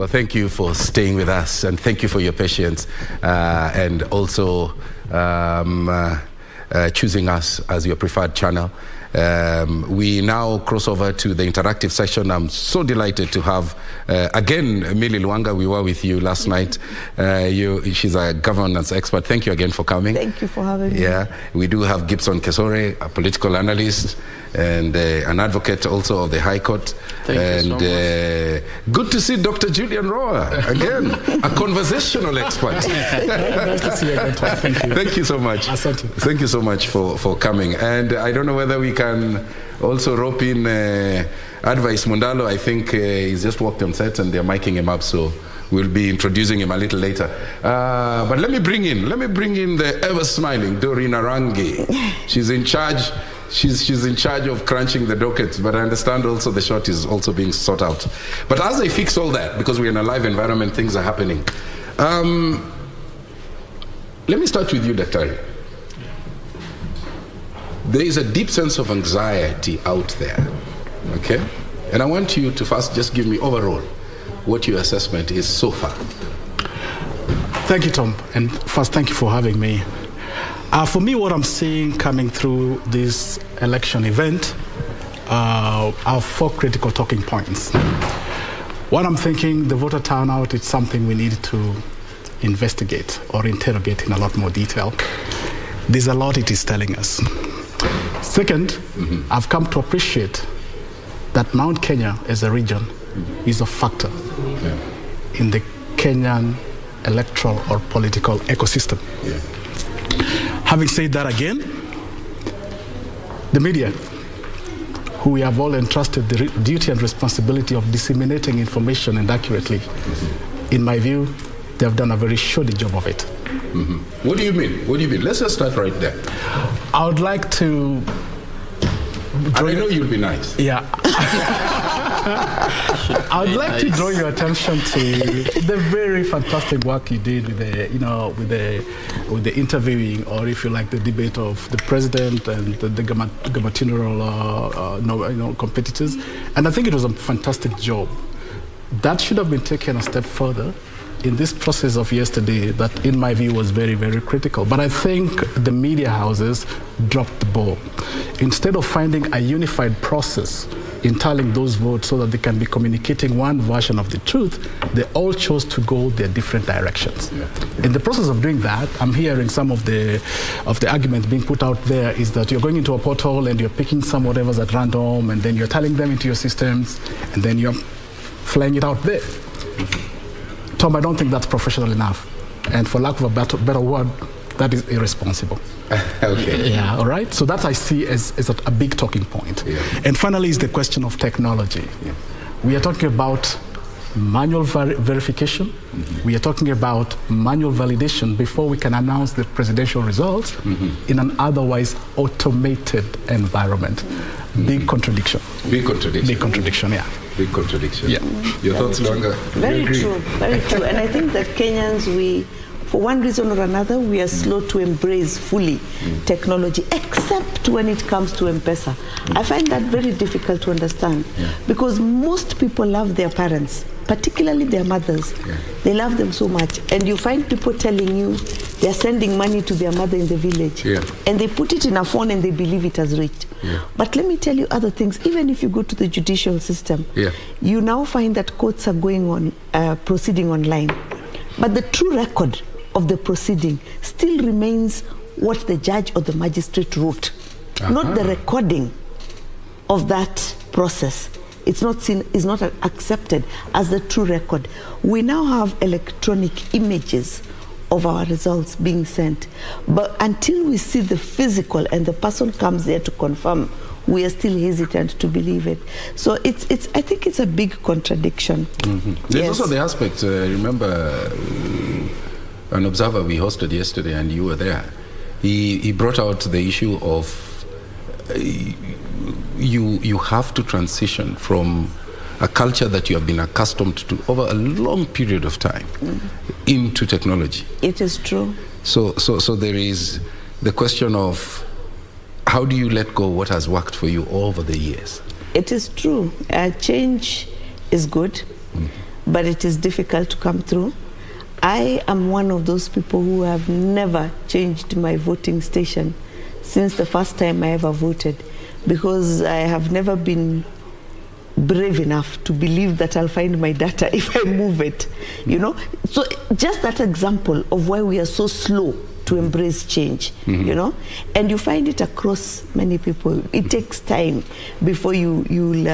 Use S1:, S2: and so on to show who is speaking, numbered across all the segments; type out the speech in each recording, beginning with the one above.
S1: Well, thank you for staying with us, and thank you for your patience, and also choosing us as your preferred channel. We now cross over to the interactive session. I'm so delighted to have, again, Millie Lwanga. We were with you last night. She's a governance expert. Thank you again for coming.
S2: Thank you for having me.
S1: Yeah, we do have Gibson Gisore, a political analyst, and an advocate also of the High Court.
S3: Thank you so much.
S1: Good to see Dr. Julian, Rowan, again, a conversational expert.
S3: Nice to see you again, Tom. Thank you.
S1: Thank you so much. Thank you so much for coming. And I don't know whether we can also rope in Advice Mundalo. I think he's just walked on set and they're miking him up, so we'll be introducing him a little later. But let me bring in the ever-smiling Doreen Arange. She's in charge. She's in charge of crunching the dockets, but I understand also the shot is also being sought out. But as I fix all that, because we're in a live environment, things are happening. Let me start with you, Dr. There is a deep sense of anxiety out there, okay? And I want you to first just give me overall what your assessment is so far.
S3: Thank you, Tom. And first, thank you for having me. For me, what I'm seeing coming through this election event are 4 critical talking points. What I'm thinking, the voter turnout is something we need to investigate or interrogate in a lot more detail. There's a lot it is telling us. Second, I've come to appreciate that Mount Kenya as a region is a factor in the Kenyan electoral or political ecosystem. Having said that again, the media, who we have all entrusted the duty and responsibility of disseminating information and accurately, in my view, they have done a very shoddy job of it.
S1: What do you mean? What do you mean? Let's just start right there.
S3: I would like to...
S1: I know you'll be nice.
S3: Yeah. I would like to draw your attention to the very fantastic work you did with the, with the interviewing, or if you like, the debate of the president and the gubernatorial competitors. And I think it was a fantastic job. That should have been taken a step further in this process of yesterday that, in my view, was very, very critical. But I think the media houses dropped the ball. Instead of finding a unified process in tallying those votes so that they can be communicating one version of the truth, they all chose to go their different directions. In the process of doing that, I'm hearing some of the arguments being put out there is that you're going into a portal and you're picking some whatevers at random, and then you're tallying them into your systems, and then you're flying it out there. Tom, I don't think that's professional enough. And for lack of a better word, that is irresponsible.
S1: Okay.
S3: Yeah, all right? So that I see as a big talking point. And finally is the question of technology. We are talking about manual verification. We are talking about manual validation before we can announce the presidential results in an otherwise automated environment. Big contradiction.
S1: Big contradiction.
S3: Big contradiction, yeah.
S1: Big contradiction. Yeah. Your thoughts, Lwanga?
S2: Very true, very true. And I think that Kenyans, for one reason or another, we are slow to embrace fully technology, except when it comes to M-Pesa. I find that very difficult to understand because most people love their parents, particularly their mothers. They love them so much. And you find people telling you they're sending money to their mother in the village. And they put it in a phone and they believe it has reached. But let me tell you other things. Even if you go to the judicial system, you now find that courts are going on, proceeding online. But the true record of the proceeding still remains what the judge or the magistrate wrote, not the recording of that process. It's not seen, is not accepted as the true record. We now have electronic images of our results being sent, but until we see the physical and the person comes there to confirm, we are still hesitant to believe it. So I think it's a big contradiction.
S1: There's also the aspect, remember an observer we hosted yesterday, and you were there. He brought out the issue of you have to transition from a culture that you have been accustomed to over a long period of time into technology.
S2: It is true.
S1: So there is the question of how do you let go what has worked for you over the years?
S2: It is true. Change is good. but it is difficult to come through. I am one of those people who have never changed my voting station since the first time I ever voted, because I have never been brave enough to believe that I'll find my data if I move it, you know. So just that example of why we are so slow to embrace change, you know, and you find it across many people. It takes time before you'll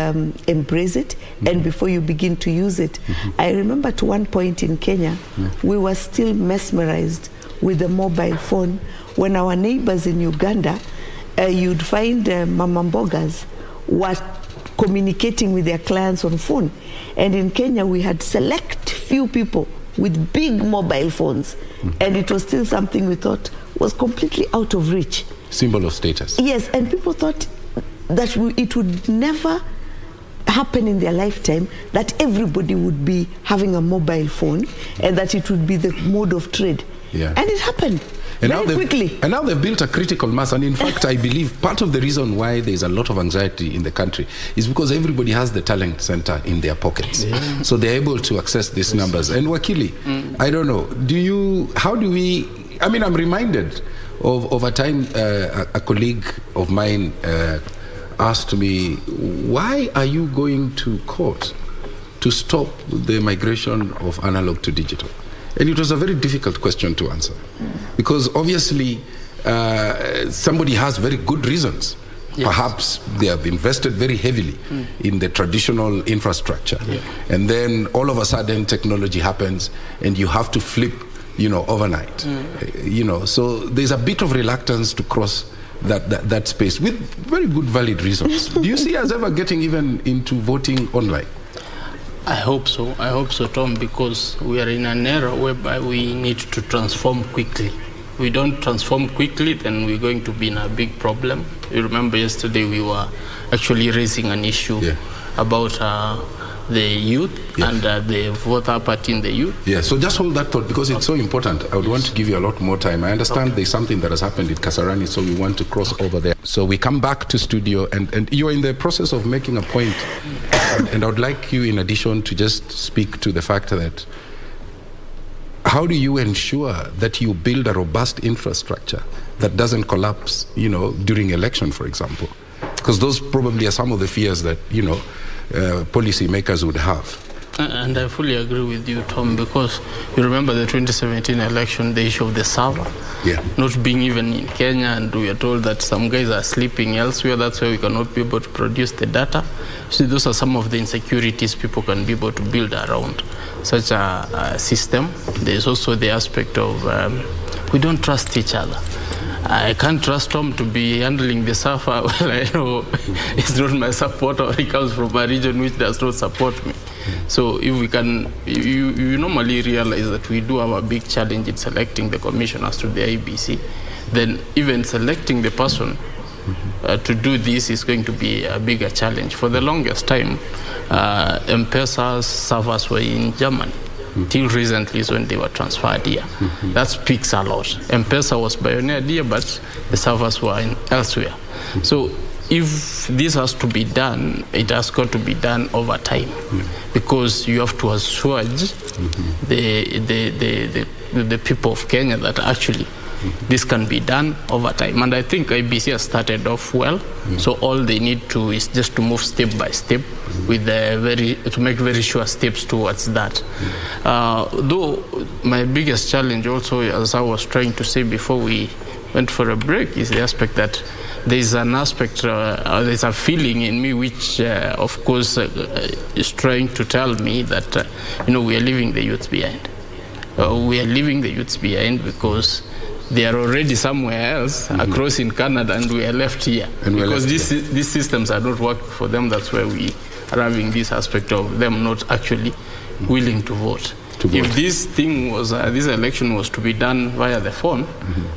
S2: embrace it and before you begin to use it. I remember at one point in Kenya, we were still mesmerized with the mobile phone when our neighbors in Uganda, you'd find Mama Mbogas were communicating with their clients on phone. And in Kenya, we had select few people with big mobile phones, and it was still something we thought was completely out of reach.
S1: Symbol of status.
S2: Yes, and people thought that it would never happen in their lifetime that everybody would be having a mobile phone and that it would be the mode of trade.
S1: Yeah.
S2: And it happened. And very quickly.
S1: And now they've built a critical mass. And in fact, I believe part of the reason why there's a lot of anxiety in the country is because everybody has the talent center in their pockets. Yeah. So they're able to access these numbers. And Wakili, I don't know, I mean, I'm reminded of a time a colleague of mine asked me, why are you going to court to stop the migration of analog to digital? And it was a very difficult question to answer, because obviously somebody has very good reasons. Yes. Perhaps they have invested very heavily in the traditional infrastructure. Yeah. And then all of a sudden technology happens and you have to flip, you know, overnight. You know, so there's a bit of reluctance to cross that space with very good valid reasons. Do you see us ever getting even into voting online?
S4: I hope so, Tom, because we are in an era whereby we need to transform quickly. We don't transform quickly, then we're going to be in a big problem. You remember yesterday we were actually raising an issue about the youth and the voter party in the youth. Yeah,
S1: so just hold that thought, because it's so important. I would want to give you a lot more time. I understand there's something that has happened in Kasarani, so we want to cross over there. So we come back to studio, and you're in the process of making a point. And I would like you, in addition, to just speak to the fact that how do you ensure that you build a robust infrastructure that doesn't collapse, you know, during election, for example? Because those probably are some of the fears that, you know, policy makers would have.
S4: And I fully agree with you, Tom, because you remember the 2017 election, the issue of the server not being even in Kenya, and we are told that some guys are sleeping elsewhere. That's why we cannot be able to produce the data. So those are some of the insecurities people can be able to build around such a system. There's also the aspect of we don't trust each other. I can't trust Tom to be handling the server. Well, I know he's not my supporter. He comes from a region which does not support me. So if we can, you normally realize that we do have a big challenge in selecting the commissioners to the IBC. Then even selecting the person to do this is going to be a bigger challenge. For the longest time, M-Pesa's servers were in Germany. Till recently is when they were transferred here. That speaks a lot. M-Pesa was pioneered here, but the servers were elsewhere. So if this has to be done, it has got to be done over time, because you have to assuage the people of Kenya that actually this can be done over time. And I think IBC has started off well, so all they need to is just to move step by step with to make very sure steps towards that. Though my biggest challenge also, as I was trying to say before we went for a break, is the aspect that there's an aspect, there's a feeling in me which, of course, is trying to tell me that, you know, we are leaving the youths behind. We are leaving the youths behind because they are already somewhere else, across in Canada, and we are left here. Because these systems are not working for them. That's why we are having this aspect of them not actually willing to vote. If this thing was, this election was to be done via the phone,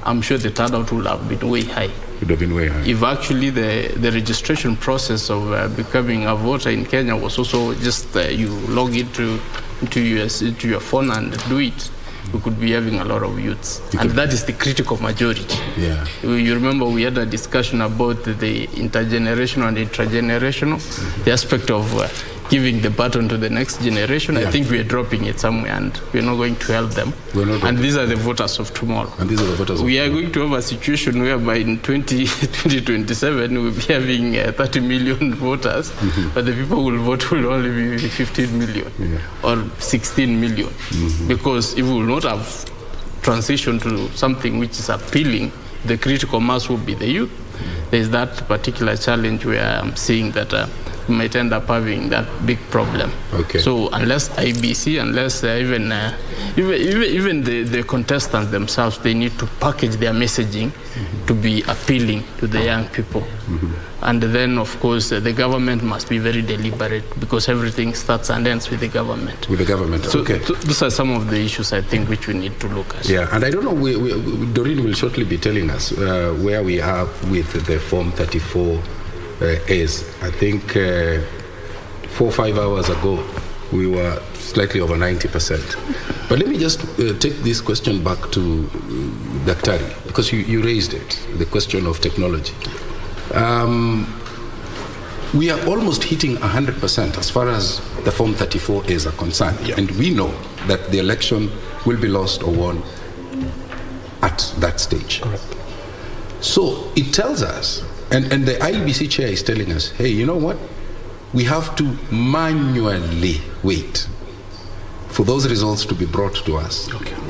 S4: I'm sure the turnout would have been way high.
S1: Would have been way high.
S4: If actually the registration process of becoming a voter in Kenya was also just you log into your phone and do it, we could be having a lot of youths. And that is the critical majority. Yeah. You remember we had a discussion about the intergenerational and intragenerational, the aspect of giving the baton to the next generation, I think we're dropping it somewhere and we're not going to help them. And these are the voters of tomorrow.
S1: And these are the voters
S4: we are going to have a situation whereby in 2027 we'll be having 30 million voters, but the people who will vote will only be 15 million or 16 million. Because if we will not have transition to something which is appealing, the critical mass will be the youth. There's that particular challenge where I'm seeing that we might end up having that big problem. So unless IBC, unless even the contestants themselves, they need to package their messaging to be appealing to the young people. And then, of course, the government must be very deliberate because everything starts and ends with the government.
S1: With the government,
S4: so those are some of the issues, I think, which we need to look at.
S1: Yeah, and I don't know, Doreen will shortly be telling us where we are with the Form 34 A's. I think 4 or 5 hours ago, we were slightly over 90%. But let me just take this question back to Daktari, because you raised it, the question of technology. We are almost hitting 100% as far as the Form 34 A's are concerned. And we know that the election will be lost or won at that stage. So it tells us, and the IEBC chair is telling us, hey, you know what? We have to manually wait for those results to be brought to us.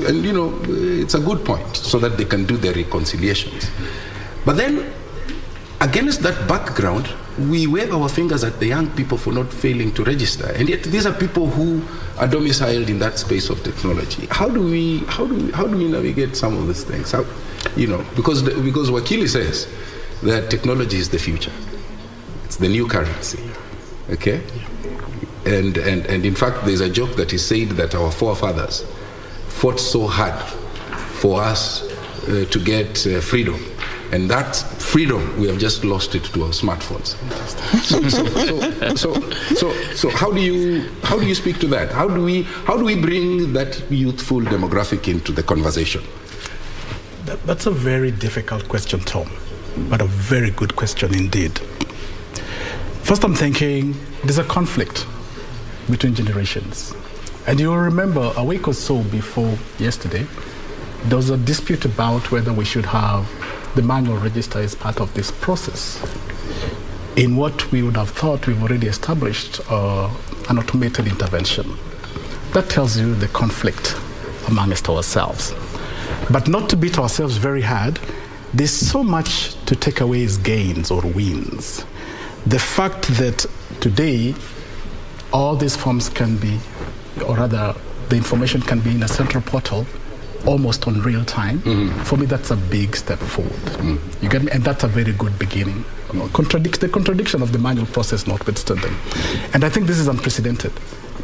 S1: And, you know, it's a good point, so that they can do their reconciliations. But then, against that background, we wave our fingers at the young people for not failing to register. And yet these are people who are domiciled in that space of technology. How do we navigate some of these things? How, you know, because Wakili says that technology is the future. It's the new currency. Okay? And in fact, there's a joke that is said that our forefathers fought so hard for us to get freedom. And that freedom, we have just lost it to our smartphones. So how do you speak to that? How do we bring that youthful demographic into the conversation?
S3: That's a very difficult question, Tom, but a very good question indeed. First, I'm thinking there's a conflict between generations. And you'll remember a week or so before yesterday, there was a dispute about whether we should have the manual register as part of this process. In what we would have thought we've already established an automated intervention. That tells you the conflict amongst ourselves. But not to beat ourselves very hard, there's so much to take away as gains or wins. The fact that today all these forms can be, or rather the information can be in a central portal almost on real time, for me that's a big step forward. You get me? And that's a very good beginning. The contradiction of the manual process notwithstanding. And I think this is unprecedented.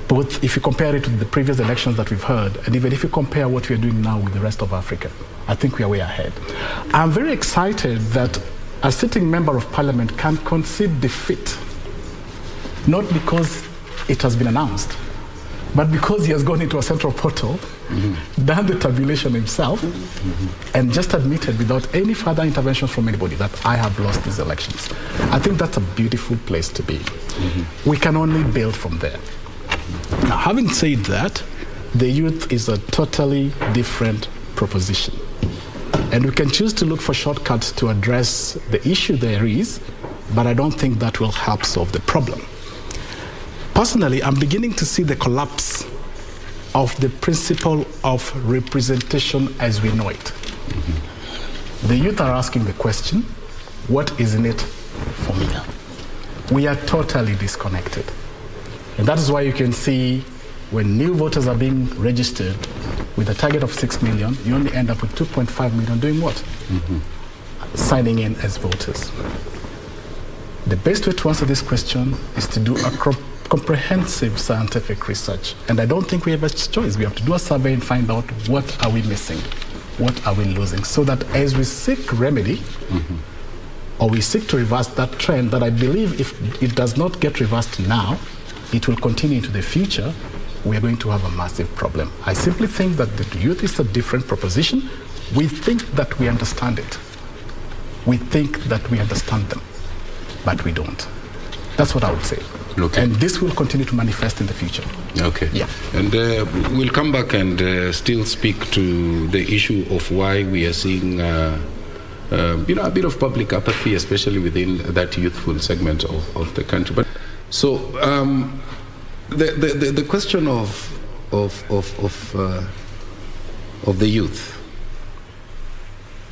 S3: Both if you compare it to the previous elections that we've heard, and even if you compare what we're doing now with the rest of Africa, I think we are way ahead. I'm very excited that a sitting member of parliament can concede defeat, not because it has been announced, but because he has gone into a central portal, done the tabulation himself, and just admitted without any further intervention from anybody that I have lost these elections. I think that's a beautiful place to be. We can only build from there. Now, having said that, the youth is a totally different proposition. And we can choose to look for shortcuts to address the issue there is, but I don't think that will help solve the problem. Personally, I'm beginning to see the collapse of the principle of representation as we know it. The youth are asking the question, what is in it for me? We are totally disconnected. And that is why you can see when new voters are being registered with a target of 6 million, you only end up with 2.5 million doing what? Signing in as voters. The best way to answer this question is to do a comprehensive scientific research. And I don't think we have a choice. We have to do a survey and find out what are we missing, what are we losing, so that as we seek remedy, or we seek to reverse that trend that I believe if it does not get reversed now, it will continue into the future, we are going to have a massive problem. I simply think that the youth is a different proposition. We think that we understand it. We think that we understand them, but we don't. That's what I would say.
S1: Okay.
S3: And this will continue to manifest in the future.
S1: Okay.
S3: Yeah.
S1: And we'll come back and still speak to the issue of why we are seeing, a bit of public apathy, especially within that youthful segment of the country. But so the question of the youth,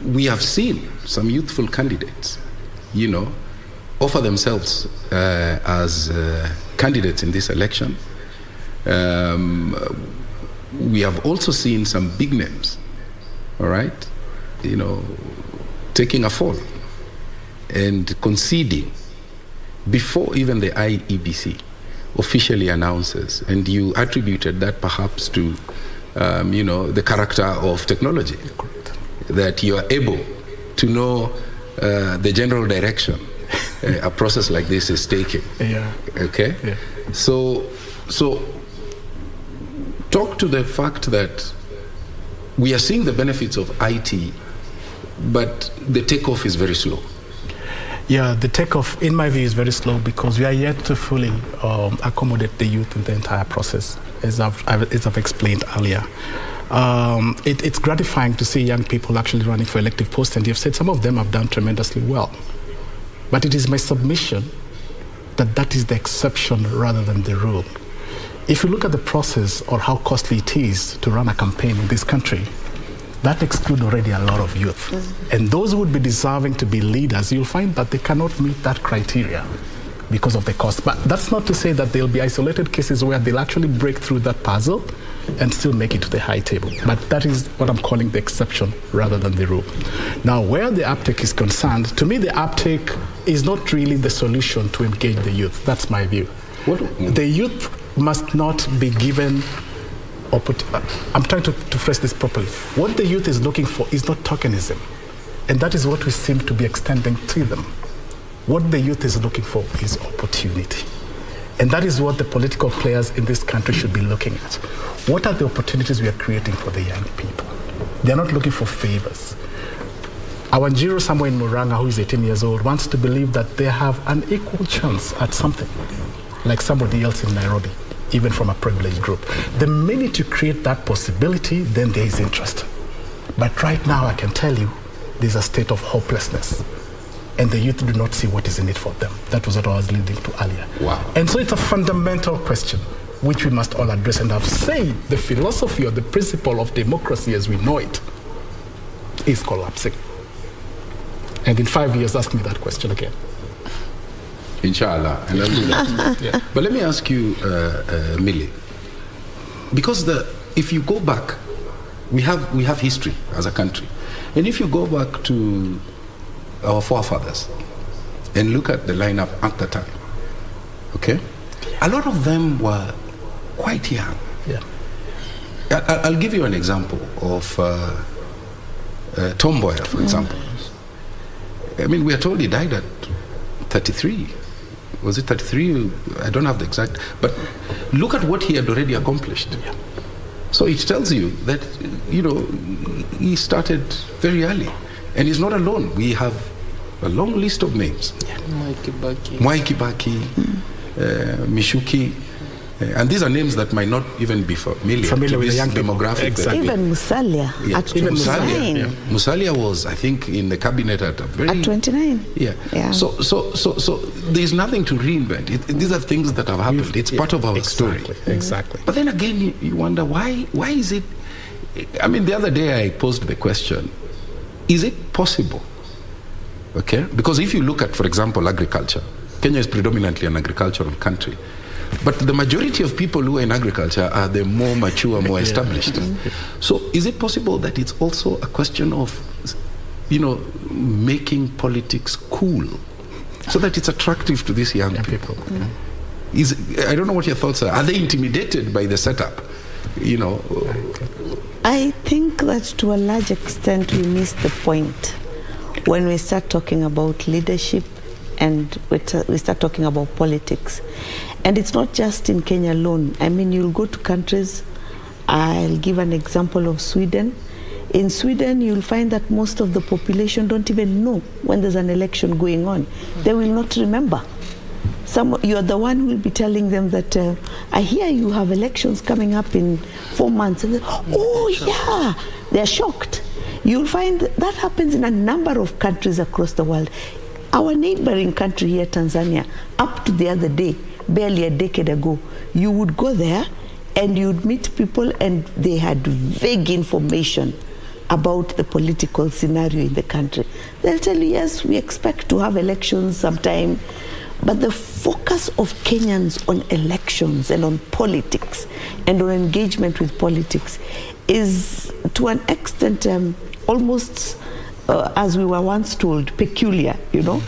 S1: we have seen some youthful candidates, offer themselves as candidates in this election. We have also seen some big names, all right, taking a fall and conceding before even the IEBC officially announces. And you attributed that perhaps to, the character of technology, that you are able to know the general direction a process like this is taking.
S3: Yeah.
S1: Okay?
S3: Yeah.
S1: So talk to the fact that we are seeing the benefits of IT, but the takeoff is very slow.
S3: Yeah, the takeoff, in my view, is very slow because we are yet to fully accommodate the youth in the entire process, as I've explained earlier. It's gratifying to see young people actually running for elective posts, and you've said some of them have done tremendously well. But it is my submission that that is the exception rather than the rule. If you look at the process or how costly it is to run a campaign in this country, that excludes already a lot of youth. And those who would be deserving to be leaders, you'll find that they cannot meet that criteria because of the cost. But that's not to say that there'll be isolated cases where they'll actually break through that puzzle and still make it to the high table. But that is what I'm calling the exception rather than the rule. Now, where the uptake is concerned, to me, the uptake is not really the solution to engage the youth. That's my view. The youth must not be given I'm trying to phrase this properly. What the youth is looking for is not tokenism. And that is what we seem to be extending to them. What the youth is looking for is opportunity. And that is what the political players in this country should be looking at. What are the opportunities we are creating for the young people? They're not looking for favors. Our Gisore somewhere in Lwanga, who is 18 years old, wants to believe that they have an equal chance at something, like somebody else in Nairobi, even from a privileged group. The minute you create that possibility, then there is interest. But right now, I can tell you, there's a state of hopelessness. And the youth do not see what is in it for them. That was what I was leading to earlier.
S1: Wow.
S3: And so it's a fundamental question which we must all address. And I've said the philosophy or the principle of democracy as we know it is collapsing. And in 5 years, ask me that question again.
S1: Inshallah. And I'll do that. Yeah. But let me ask you, Millie, because if you go back, we have history as a country. And if you go back to our forefathers and look at the lineup at the time, okay, a lot of them were quite young.
S3: Yeah.
S1: I'll give you an example of Mboya, for example. I mean, we are told he died at 33. Was it 33? I don't have the exact. But look at what he had already accomplished.
S3: Yeah.
S1: So it tells you that, he started very early. And he's not alone. We have a long list of names.
S3: Yeah.
S4: Mwai
S1: Kibaki, Mishuki. And these are names that might not even be familiar to
S3: with
S1: this
S3: the young
S1: demographic.
S3: Exactly.
S2: Even Musalia at
S1: Even
S2: 29.
S1: Yeah. Musalia was, I think, in the cabinet at a very...
S2: At 29.
S1: Yeah. So there's nothing to reinvent. These are things that have happened. It's part of our story.
S3: Exactly.
S1: But then again, you wonder, why is it... I mean, the other day I posed the question, is it possible? Okay? Because if you look at, for example, agriculture, Kenya is predominantly an agricultural country. But the majority of people who are in agriculture are the more mature, more established. So is it possible that it's also a question of, making politics cool so that it's attractive to these young people? I don't know what your thoughts are. Are they intimidated by the setup?
S2: I think that to a large extent we miss the point when we start talking about leadership and we start talking about politics. And it's not just in Kenya alone. I mean, you'll go to countries, I'll give an example of Sweden. In Sweden, you'll find that most of the population don't even know when there's an election going on. They will not remember. you're the one who will be telling them that I hear you have elections coming up in 4 months, and yeah, they're shocked. You'll find that happens in a number of countries across the world. Our neighboring country here, Tanzania, up to the other day, barely a decade ago, you would go there and you'd meet people and they had vague information about the political scenario in the country. They'll tell you, yes, we expect to have elections sometime, but the focus of Kenyans on elections and on politics and on engagement with politics is to an extent almost, as we were once told, peculiar, you know?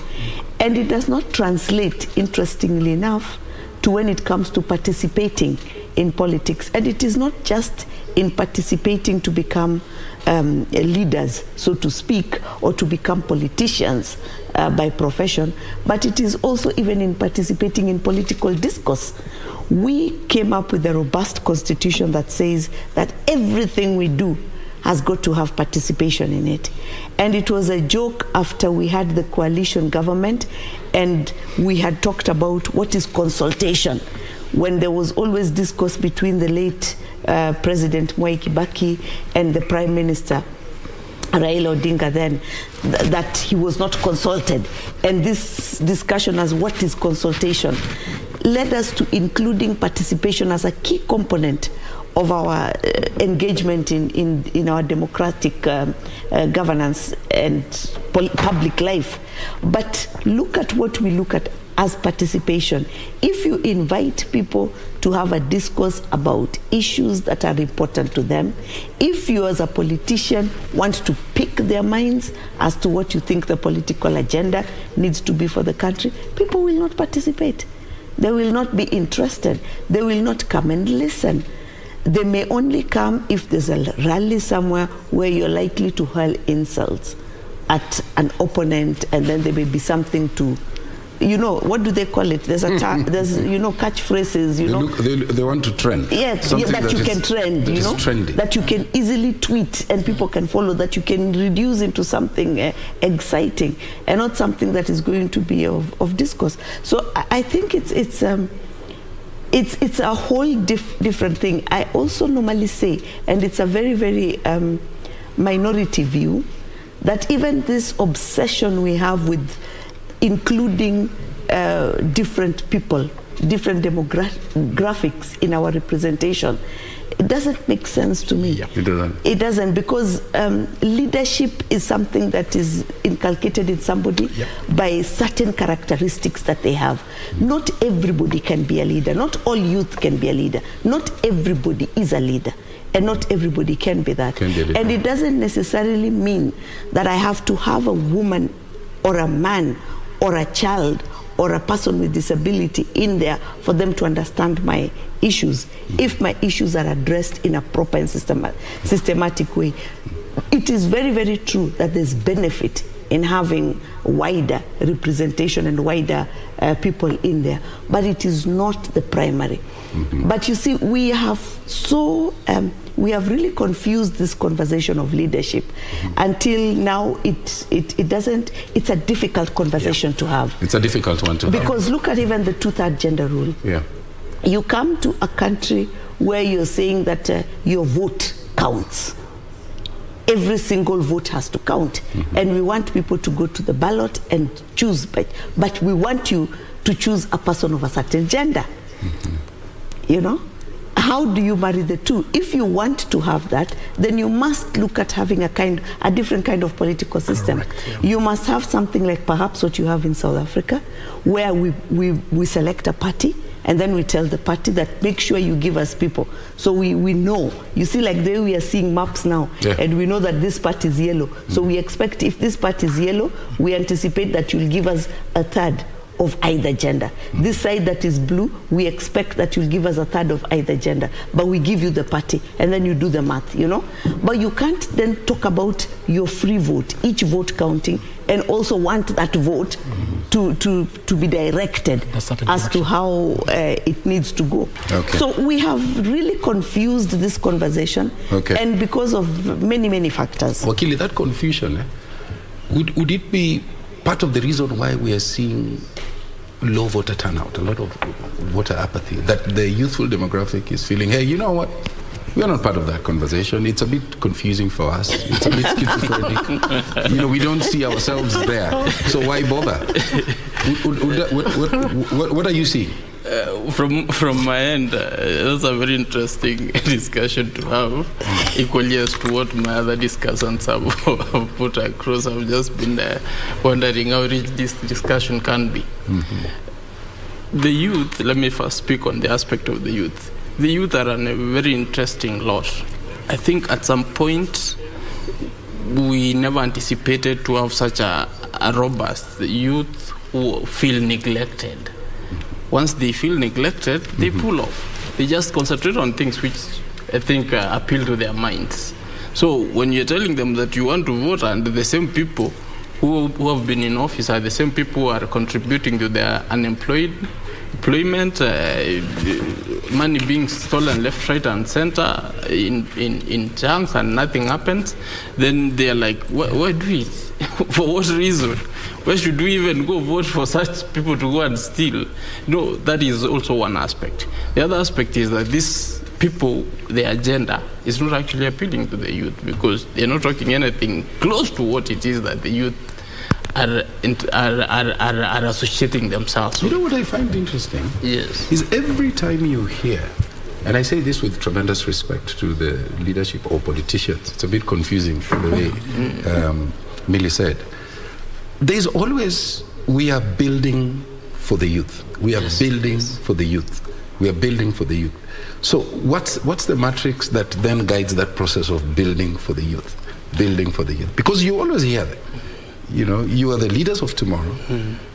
S2: And it does not translate, interestingly enough, to when it comes to participating in politics. And it is not just in participating to become leaders, so to speak, or to become politicians by profession, but it is also even in participating in political discourse. We came up with a robust constitution that says that everything we do has got to have participation in it. And it was a joke after we had the coalition government and we had talked about what is consultation, when there was always discourse between the late President Mwai Kibaki and the Prime Minister Raila Odinga then, that he was not consulted. And this discussion as what is consultation led us to including participation as a key component of our engagement in our democratic governance and public life. But look at what we look at as participation. If you invite people to have a discourse about issues that are important to them, if you as a politician want to pick their minds as to what you think the political agenda needs to be for the country, people will not participate. They will not be interested. They will not come and listen. They may only come if there's a rally somewhere where you're likely to hurl insults at an opponent, and then there may be something to, you know, what do they call it? There's a there's, you know, catchphrases, you know.
S1: They want to trend.
S2: Yes, yeah, that you can trend, you know. Trendy. That you can easily tweet and people can follow, that you can reduce into something exciting and not something that is going to be of discourse. So I think it's a whole different thing. I also normally say, and it's a very, very minority view, that even this obsession we have with including different people, different demographics in our representation, it doesn't make sense to me.
S1: Yeah, it doesn't.
S2: It doesn't, because leadership is something that is inculcated in somebody by certain characteristics that they have. Not everybody can be a leader. Not all youth can be a leader. Not everybody is a leader. And not everybody can be that. And it doesn't necessarily mean that I have to have a woman or a man or a child or a person with disability in there for them to understand my issues. If my issues are addressed in a proper and systematic way, it is very, very true that there's benefit in having wider representation and wider people in there, but it is not the primary. But you see, we have really confused this conversation of leadership until now. It doesn't. It's a difficult conversation to have.
S1: It's a difficult one to have.
S2: Because look at even the 2/3 gender rule.
S1: Yeah.
S2: You come to a country where you're saying that your vote counts. Every single vote has to count. And we want people to go to the ballot and choose, but we want you to choose a person of a certain gender. You know? How do you marry the two? If you want to have that, then you must look at having a different kind of political system.
S3: Correct, yeah.
S2: You must have something like perhaps what you have in South Africa, where we select a party, and then we tell the party that make sure you give us people. So we know. You see, like there we are seeing maps now, and we know that this party is yellow. So we expect if this party is yellow, we anticipate that you'll give us a third of either gender. This side that is blue, we expect that you'll give us a third of either gender, but we give you the party, and then you do the math, you know. But you can't then talk about your free vote, each vote counting, and also want that vote to be directed as to how it needs to go. So we have really confused this conversation, and because of many factors.
S1: Wakili, that confusion, would it be part of the reason why we are seeing low voter turnout, a lot of voter apathy, that the youthful demographic is feeling, hey, you know what? We are not part of that conversation. It's a bit confusing for us. It's a bit schizophrenic. We don't see ourselves there. So why bother? What are you seeing?
S4: From my end, that's a very interesting discussion to have, equally as to what my other discussants have put across. I've just been wondering how rich this discussion can be. Mm-hmm. The youth, let me first speak on the aspect of the youth. The youth are a very interesting lot. I think at some point, we never anticipated to have such a robust youth who feel neglected. Once they feel neglected, they pull off. They just concentrate on things which I think appeal to their minds. So when you're telling them that you want to vote, and the same people who have been in office are the same people who are contributing to their employment, money being stolen left, right, and center in chunks, and nothing happens, then they're like, why do it? For what reason? Why should we even go vote for such people to go and steal? No, that is also one aspect. The other aspect is that these people, their agenda is not actually appealing to the youth, because they're not talking anything close to what it is that the youth are associating themselves with.
S1: You know what I find interesting?
S4: Yes.
S1: Is every time you hear, and I say this with tremendous respect to the leadership or politicians, it's a bit confusing the way Millie said, there's always, we are building for the youth. We are building for the youth. We are building for the youth. So what's the matrix that then guides that process of building for the youth? Building for the youth. Because you always hear that. You are the leaders of tomorrow.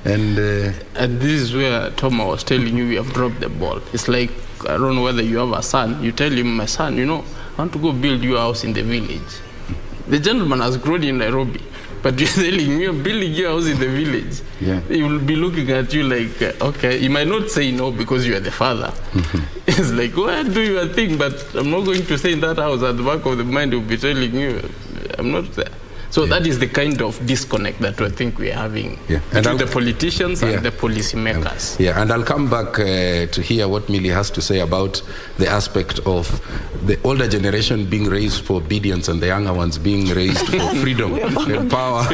S1: And
S4: this is where Tom was telling you we have dropped the ball. It's like, I don't know whether you have a son. You tell him, my son, I want to go build you a house in the village. The gentleman has grown in Nairobi, but you're telling me you're building your house in the village. Yeah. He will be looking at you like, okay, he might not say no because you are the father. It's like, go ahead, do your thing, but I'm not going to stay in that house. At the back of the mind, he'll be telling you, I'm not there. So that is the kind of disconnect that I think we're having between the politicians and the policymakers.
S1: And I'll come back to hear what Millie has to say about the aspect of the older generation being raised for obedience and the younger ones being raised for freedom and power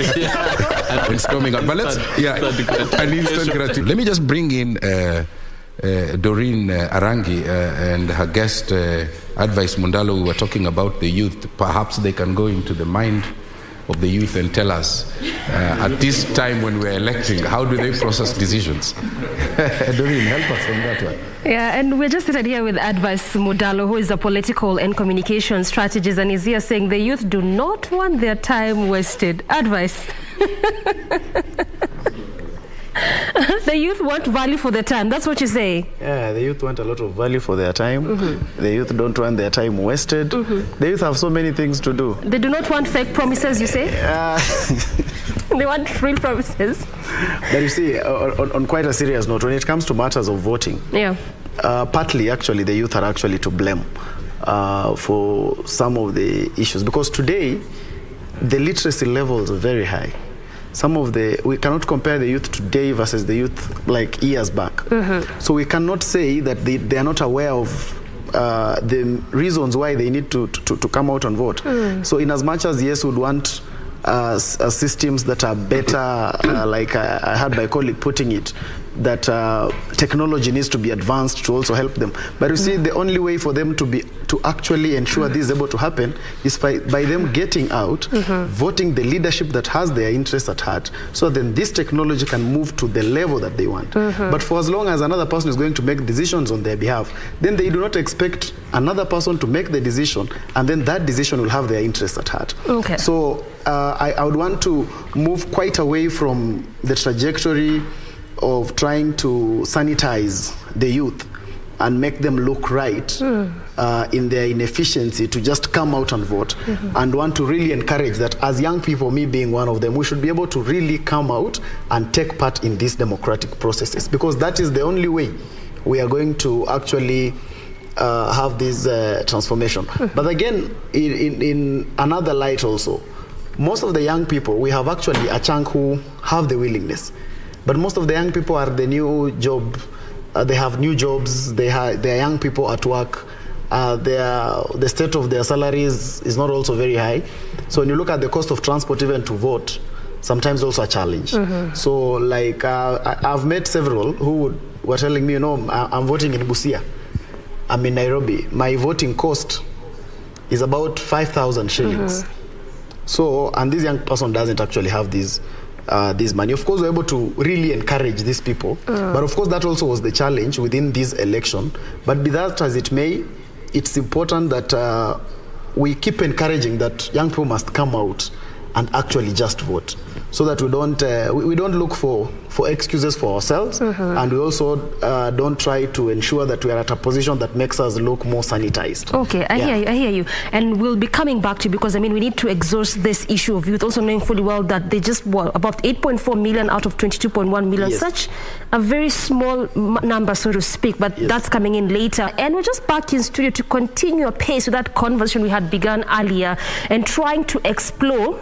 S1: and storming out. But let's, an instant gratitude. Let me just bring in Doreen Arange and her guest, Advice Mundalo. We were talking about the youth. Perhaps they can go into the mind of the youth and tell us at this time when we're electing, how do they process decisions? Doreen, help us on that one.
S5: Yeah, and we're just sitting here with Advice Mundalo, who is a political and communication strategist, and he's here saying the youth do not want their time wasted. Advice. The youth want value for their time. That's what you say.
S6: Yeah, the youth want a lot of value for their time. The youth don't want their time wasted. The youth have so many things to do.
S5: They do not want fake promises, you say? They want real promises.
S6: But you see, on quite a serious note, when it comes to matters of voting, partly, actually, the youth are actually to blame for some of the issues. Because today, the literacy levels are very high. We cannot compare the youth today versus the youth like years back. So we cannot say that they are not aware of the reasons why they need to come out and vote. So in as much as, yes, would want systems that are better, like I had my colleague putting it, that technology needs to be advanced to also help them. But you see, the only way for them to actually ensure this is able to happen is by them getting out, voting the leadership that has their interests at heart, so then this technology can move to the level that they want. But for as long as another person is going to make decisions on their behalf, then they do not expect another person to make the decision, and then that decision will have their interests at heart. So I would want to move quite away from the trajectory of trying to sanitize the youth and make them look right in their inefficiency to just come out and vote, and want to really encourage that as young people, me being one of them, we should be able to really come out and take part in these democratic processes, because that is the only way we are going to actually have this transformation. But again, in another light also, most of the young people, we have actually a chunk who have the willingness. But most of the young people are the new job. They have new jobs. They are young people at work. The state of their salaries is not also very high. So when you look at the cost of transport even to vote, sometimes also a challenge. So like I've met several who were telling me, I'm voting in Busia. I'm in Nairobi. My voting cost is about 5,000 shillings. So, and this young person doesn't actually have this money. Of course, we're able to really encourage these people. But of course, that also was the challenge within this election. But be that as it may, it's important that we keep encouraging that young people must come out and actually just vote, so that we don't look for excuses for ourselves, and we also don't try to ensure that we are at a position that makes us look more sanitized.
S5: Okay, I hear you. And we'll be coming back to you, because I mean we need to exhaust this issue of youth, also knowing fully well that they just about 8.4 million out of 22.1 million, such a very small number, so to speak, but that's coming in later. And we're just back in studio to continue a pace with that conversation we had begun earlier and trying to explore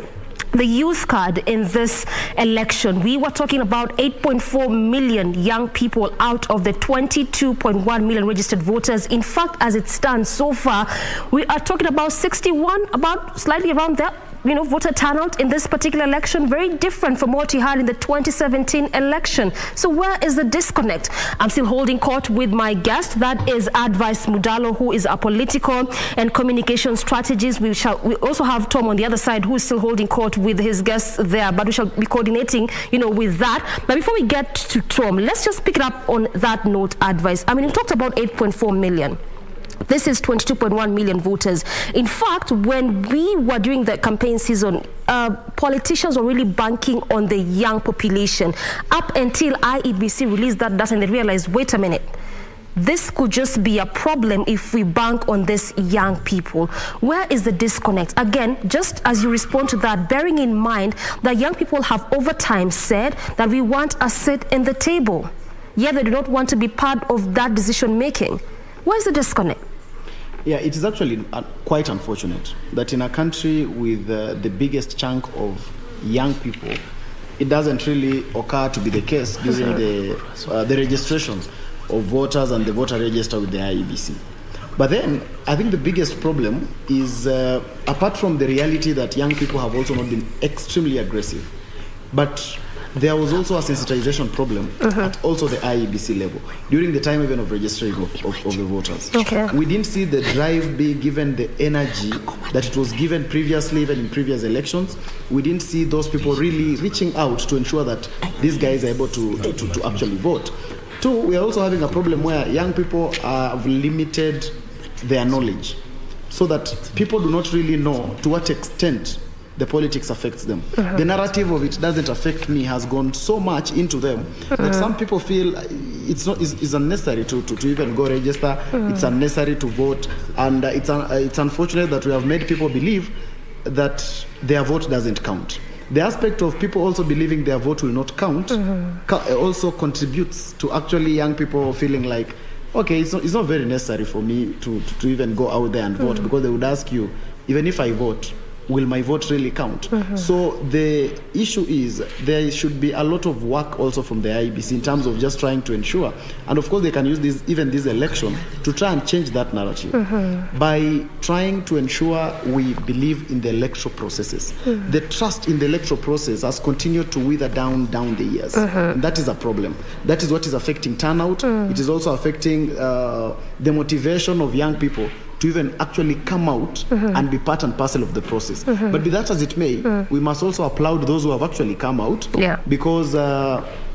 S5: the youth card in this election. We were talking about 8.4 million young people out of the 22.1 million registered voters. In fact, as it stands so far, we are talking about 61, about slightly around that, voter turnout in this particular election, very different from what you had in the 2017 election. So where is the disconnect? I'm still holding court with my guest. That is Advice Mudalo, who is a political and communication strategist. We also have Tom on the other side, who is still holding court with his guests there, but we shall be coordinating, with that. But before we get to Tom, let's just pick it up on that note, Advice. I mean, you talked about 8.4 million. This is 22.1 million voters. In fact, when we were doing the campaign season, politicians were really banking on the young population up until IEBC released that data and they realized, wait a minute, this could just be a problem if we bank on this young people. Where is the disconnect? Again, just as you respond to that, bearing in mind that young people have over time said that we want a seat in the table, yet they do not want to be part of that decision making. Where's the disconnect?
S6: Yeah, it is actually quite unfortunate that in a country with the biggest chunk of young people, it doesn't really occur to be the case during the registration of voters and the voter register with the IEBC. But then, I think the biggest problem is, apart from the reality that young people have also not been extremely aggressive, but there was also a sensitization problem at also the IEBC level during the time even of registering of the voters. We didn't see the drive be given the energy that it was given previously, even in previous elections. We didn't see those people really reaching out to ensure that these guys are able to actually vote. Two, we are also having a problem where young people have limited their knowledge, so that people do not really know to what extent the politics affects them. The narrative of it doesn't affect me has gone so much into them that some people feel it's unnecessary to even go register. It's unnecessary to vote, and it's unfortunate that we have made people believe that their vote doesn't count. The aspect of people also believing their vote will not count also contributes to actually young people feeling like, okay, it's not very necessary for me to even go out there and vote, because they would ask you, even if I vote, will my vote really count? So the issue is there should be a lot of work also from the IEBC in terms of just trying to ensure, and of course they can use this election to try and change that narrative by trying to ensure we believe in the electoral processes. The trust in the electoral process has continued to wither down the years. And that is a problem. That is what is affecting turnout. It is also affecting the motivation of young people to even actually come out and be part and parcel of the process. But be that as it may, we must also applaud those who have actually come out, because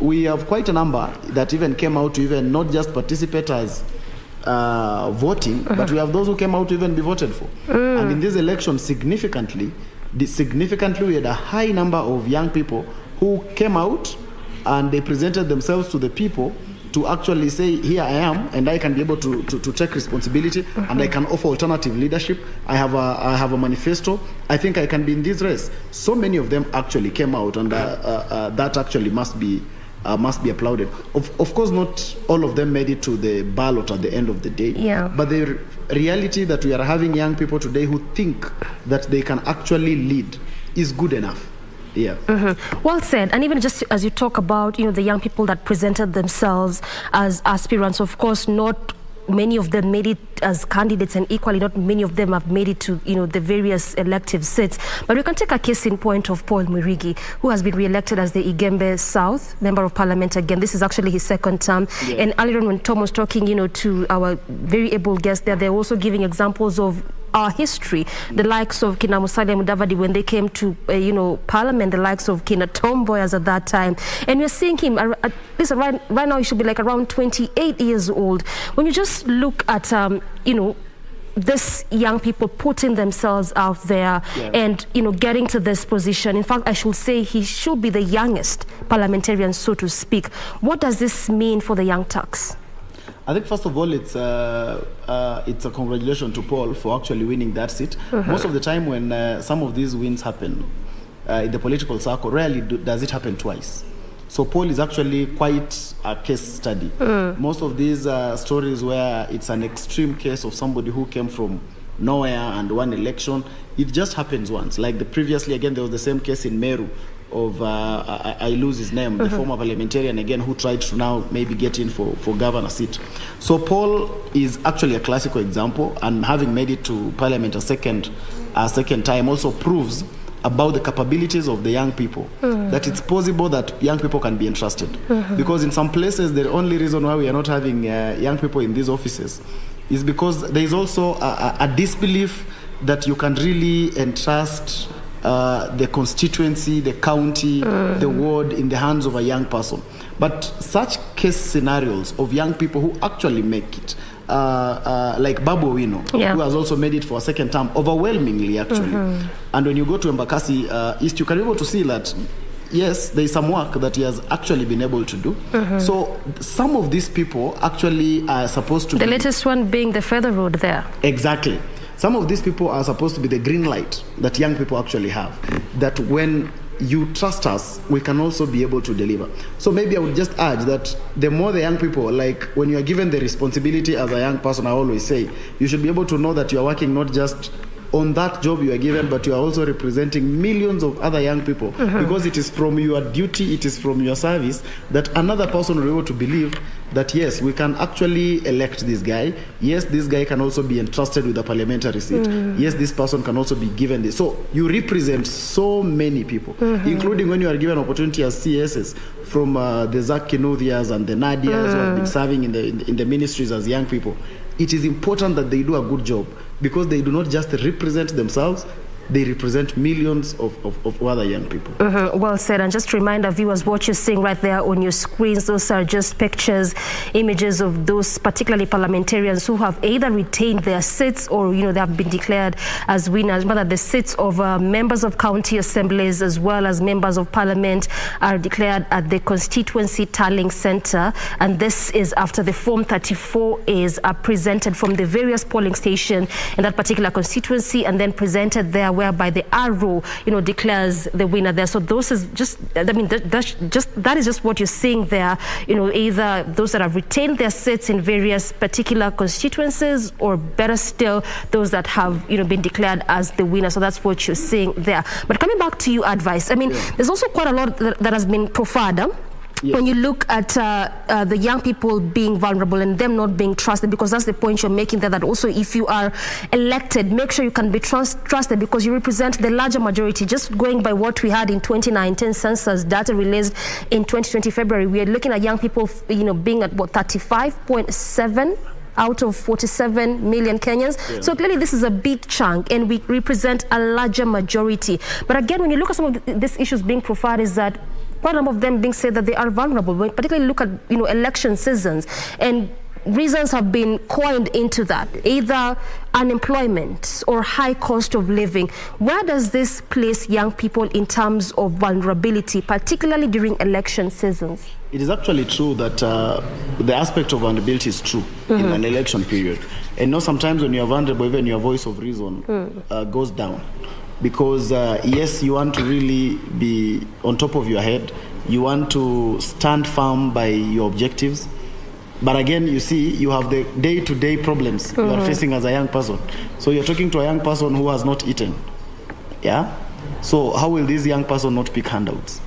S6: we have quite a number that even came out to even not just participate as voting, but we have those who came out to even be voted for. And in this election, significantly, we had a high number of young people who came out and they presented themselves to the people to actually say, here I am, and I can be able to take responsibility, and I can offer alternative leadership. I have a manifesto. I think I can be in this race. So many of them actually came out, and that actually must be applauded. Of course, not all of them made it to the ballot at the end of the day. But the reality that we are having young people today who think that they can actually lead is good enough. Yeah.
S5: Well said. And even just as you talk about, the young people that presented themselves as aspirants, of course, not many of them made it as candidates, and equally not many of them have made it to the various elective seats. But we can take a case in point of Paul Mwirigi, who has been re-elected as the Igembe South Member of Parliament again. This is actually his second term. Yeah. And earlier on when Tom was talking to our very able guest there, they're also giving examples of our history, the likes of Kina Musalia Mudavadi when they came to Parliament, the likes of Kina Mboya at that time, and we're seeing him at least right now he should be like around 28 years old. When you just look at this young people putting themselves out there and getting to this position, in fact I should say he should be the youngest parliamentarian, so to speak. What does this mean for the young Turks?
S6: I think first of all, it's a congratulations to Paul for actually winning that seat. Most of the time when some of these wins happen in the political circle, rarely does it happen twice. So Paul is actually quite a case study. Most of these stories where it's an extreme case of somebody who came from nowhere and won election, it just happens once. Like previously, again, there was the same case in Meru of, I lose his name, the former parliamentarian again who tried to now maybe get in for governor seat. So Paul is actually a classical example, and having made it to parliament a second time also proves about the capabilities of the young people, that it's possible that young people can be entrusted. Because in some places, the only reason why we are not having young people in these offices is because there is also a disbelief that you can really entrust the constituency, the county, the ward in the hands of a young person. But such case scenarios of young people who actually make it, like Babu Owino, who has also made it for a second term, overwhelmingly actually. And when you go to Embakasi East, you can be able to see that, yes, there is some work that he has actually been able to do. So some of these people actually are supposed to
S5: The latest one being the Feather Road there.
S6: Exactly. Some of these people are supposed to be the green light that young people actually have. That when you trust us, we can also be able to deliver. So maybe I would just add that the more the young people, like when you are given the responsibility as a young person, I always say, you should be able to know that you are working not just on that job you are given, but you are also representing millions of other young people. Because it is from your duty, it is from your service that another person will be able to believe that yes, we can actually elect this guy. Yes, this guy can also be entrusted with a parliamentary seat. Yes, this person can also be given this. So you represent so many people, including when you are given opportunity as CSs from the Zak Kinuthias and the Nadias who have been serving in the ministries as young people. It is important that they do a good job, because they do not just represent themselves, they represent millions of other young people.
S5: Well said. And just to remind our viewers, what you're seeing right there on your screens, those are just pictures, images of those particularly parliamentarians who have either retained their seats or, they have been declared as winners. But the seats of members of county assemblies as well as members of parliament are declared at the constituency tallying centre. And this is after the Form 34As are presented from the various polling stations in that particular constituency and then presented there, whereby the arrow, declares the winner there. So those is just, that is just what you're seeing there. Either those that have retained their seats in various particular constituencies, or better still, those that have, been declared as the winner. So that's what you're seeing there. But coming back to you, advice. There's also quite a lot that has been proffered. Yes. When you look at the young people being vulnerable and them not being trusted, because that's the point you're making there, that also if you are elected, make sure you can be trusted because you represent the larger majority. Just going by what we had in 2019 census data released in 2020 February, we are looking at young people, being at what, 35.7 out of 47 million Kenyans. Yeah. So clearly this is a big chunk and we represent a larger majority. But again, when you look at some of these issues being profiled, is that quite a number of them being said that they are vulnerable. When particularly look at election seasons, and reasons have been coined into that, either unemployment or high cost of living. Where does this place young people in terms of vulnerability, particularly during election seasons?
S6: It is actually true that the aspect of vulnerability is true in an election period. And sometimes when you are vulnerable, even your voice of reason goes down. Because yes, you want to really be on top of your head. You want to stand firm by your objectives. But again, you see, you have the day-to-day problems you are facing as a young person. So you're talking to a young person who has not eaten. Yeah? So how will this young person not pick handouts?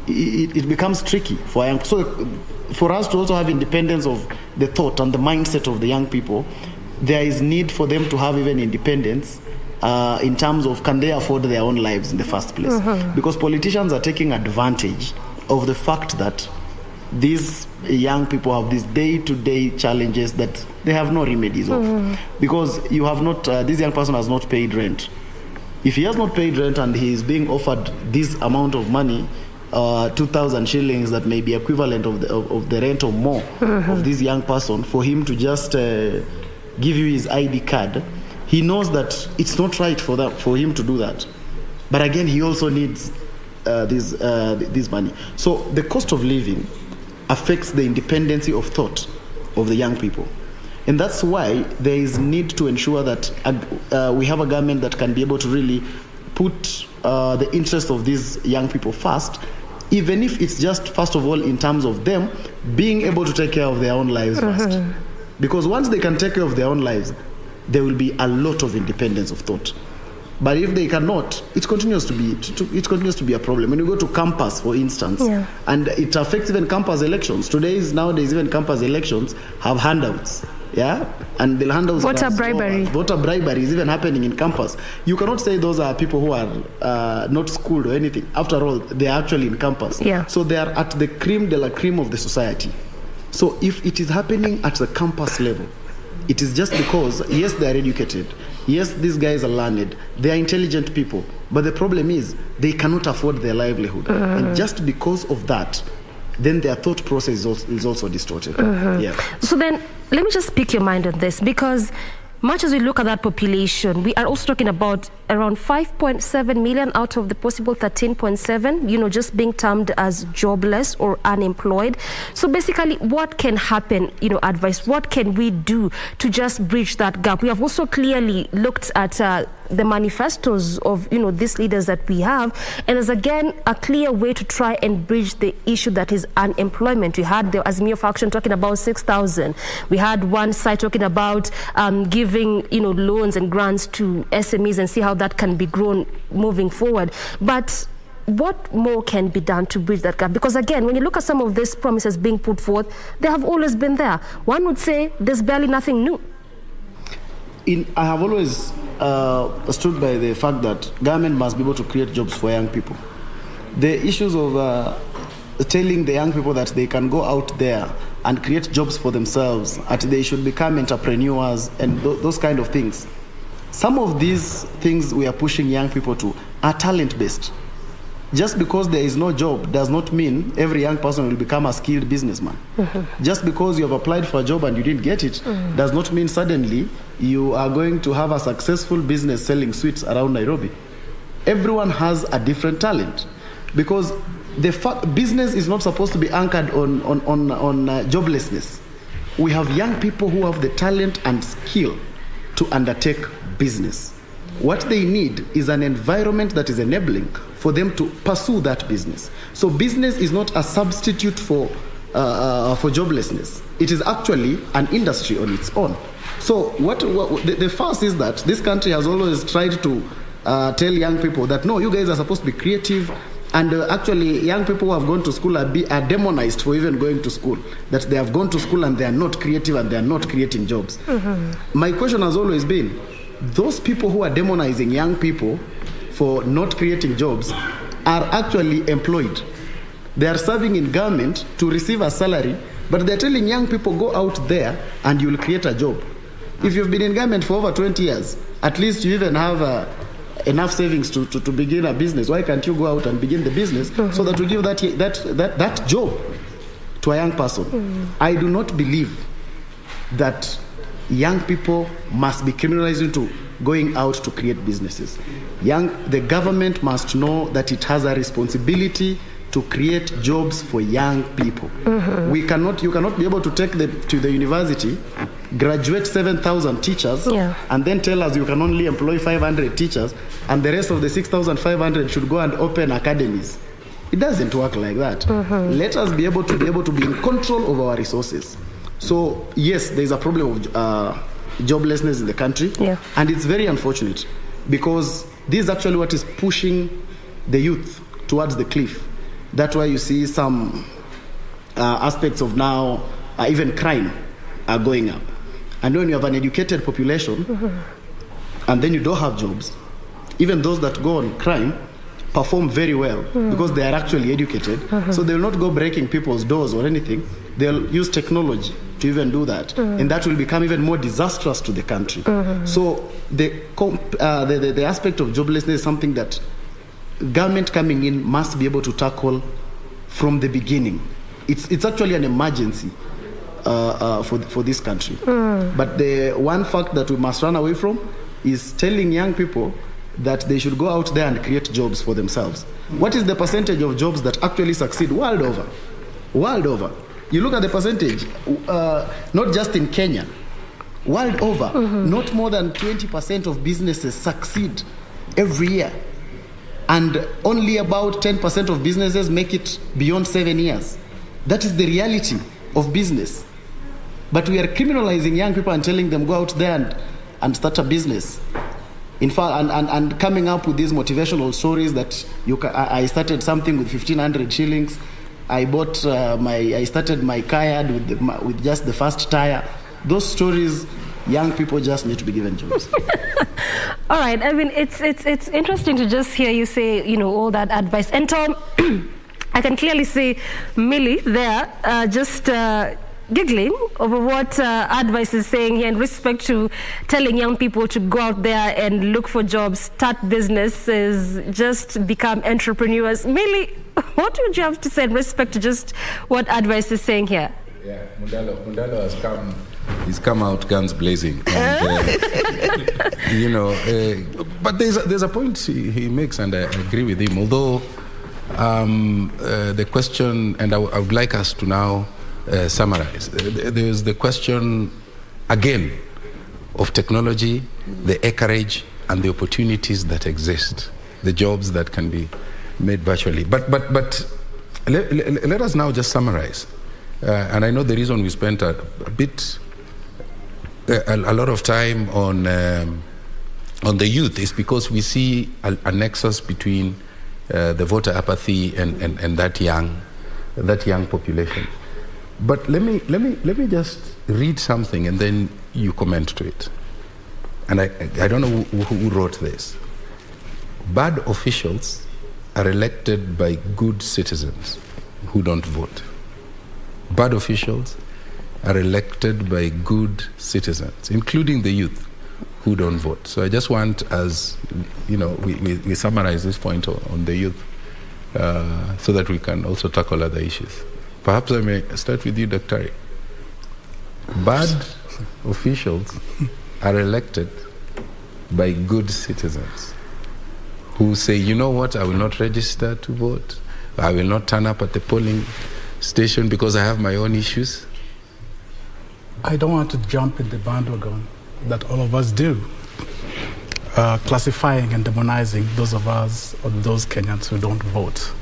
S6: It becomes tricky for young. So for us to also have independence of the thought and the mindset of the young people, there is need for them to have even independence in terms of can they afford their own lives in the first place. Because politicians are taking advantage of the fact that these young people have these day-to-day challenges that they have no remedies of. Because you have not, this young person has not paid rent. If he has not paid rent and he is being offered this amount of money, 2,000 shillings that may be equivalent of the rent or more of this young person, for him to just give you his ID card, he knows that it's not right for him to do that. But again, he also needs this money. So the cost of living affects the independency of thought of the young people. And that's why there is need to ensure that we have a government that can be able to really put the interest of these young people first, even if it's just, first of all, in terms of them being able to take care of their own lives first. Because once they can take care of their own lives, there will be a lot of independence of thought. But if they cannot, it continues to be a problem. When you go to campus, for instance, and it affects even campus elections. Nowadays, even campus elections have handouts. Yeah, and the handouts.
S5: Voter bribery.
S6: Voter bribery is even happening in campus. You cannot say those are people who are not schooled or anything. After all, they are actually in campus.
S5: Yeah.
S6: So they are at the creme de la creme of the society. So if it is happening at the campus level, it is just because, yes, they are educated. Yes, these guys are learned. They are intelligent people. But the problem is they cannot afford their livelihood. And just because of that, then their thought process is also distorted. Yeah.
S5: So then, let me just pick your mind on this, because much as we look at that population, we are also talking about around 5.7 million out of the possible 13.7, just being termed as jobless or unemployed. So basically, what can happen, advice, what can we do to just bridge that gap? We have also clearly looked at the manifestos of, these leaders that we have, and there's again a clear way to try and bridge the issue that is unemployment. We had the Azimio faction talking about 6,000. We had one side talking about giving, loans and grants to SMEs and see how that can be grown moving forward. But what more can be done to bridge that gap? Because again, when you look at some of these promises being put forth, they have always been there. One would say there's barely nothing new.
S6: I have always stood by the fact that government must be able to create jobs for young people. The issues of telling the young people that they can go out there and create jobs for themselves, that they should become entrepreneurs and those kind of things. Some of these things we are pushing young people to are talent-based. Just because there is no job does not mean every young person will become a skilled businessman. Just because you have applied for a job and you didn't get it does not mean suddenly you are going to have a successful business selling sweets around Nairobi. Everyone has a different talent, because business is not supposed to be anchored on joblessness. We have young people who have the talent and skill to undertake business. What they need is an environment that is enabling for them to pursue that business. So business is not a substitute for joblessness. It is actually an industry on its own. So the first is that this country has always tried to tell young people that, no, you guys are supposed to be creative. And actually, young people who have gone to school are demonized for even going to school. That they have gone to school and they are not creative and they are not creating jobs. My question has always been, those people who are demonizing young people for not creating jobs are actually employed. They are serving in government to receive a salary, but they're telling young people, go out there and you'll create a job. If you've been in government for over 20 years, at least you even have enough savings to begin a business. Why can't you go out and begin the business so that we give that job to a young person? I do not believe that young people must be criminalized into going out to create businesses. The government must know that it has a responsibility to create jobs for young people. You cannot be able to take to the university, graduate 7,000 teachers, and then tell us you can only employ 500 teachers, and the rest of the 6,500 should go and open academies. It doesn't work like that. Let us be able to be in control of our resources. So yes, there is a problem of joblessness in the country, and it's very unfortunate, because this is actually what is pushing the youth towards the cliff. That's why you see some aspects of now, even crime are going up. And when you have an educated population, and then you don't have jobs, even those that go on crime perform very well because they are actually educated. So they will not go breaking people's doors or anything. They'll use technology to even do that. And that will become even more disastrous to the country. So the aspect of joblessness is something that government coming in must be able to tackle from the beginning. It's actually an emergency for this country. But the one fact that we must run away from is telling young people that they should go out there and create jobs for themselves. What is the percentage of jobs that actually succeed world over? World over. You look at the percentage, not just in Kenya, world over, not more than 20% of businesses succeed every year. And only about 10% of businesses make it beyond 7 years. That is the reality of business. But we are criminalizing young people and telling them go out there and start a business. In fact, and coming up with these motivational stories that I started something with 1,500 shillings. I started my kayak with just the first tire. Those stories, young people just need to be given jobs.
S5: All right. I mean, it's interesting to just hear you say, all that advice. And Tom, I can clearly see Millie there just giggling over what advice is saying here in respect to telling young people to go out there and look for jobs, start businesses, just become entrepreneurs. Millie, what would you have to say in respect to just what advice is saying here?
S1: Yeah, Mundalo has come. He's come out guns blazing, and, but there's a point he makes, and I agree with him. Although the question, and I would like us to now summarize. There's the question again of technology, the acreage, and the opportunities that exist, the jobs that can be made virtually. But let us now just summarize. And I know the reason we spent a lot of time on the youth is because we see a nexus between the voter apathy and that young population. But let me just read something and then you comment to it. And I don't know who wrote this. Bad officials are elected by good citizens who don't vote. Bad officials are elected by good citizens, including the youth who don't vote. So I just want, as we summarize this point on the youth so that we can also tackle other issues. Perhaps I may start with you, Dr. Bad officials are elected by good citizens who say, you know what, I will not register to vote. I will not turn up at the polling station because I have my own issues.
S3: I don't want to jump in the bandwagon that all of us do, classifying and demonizing those of us or those Kenyans who don't vote.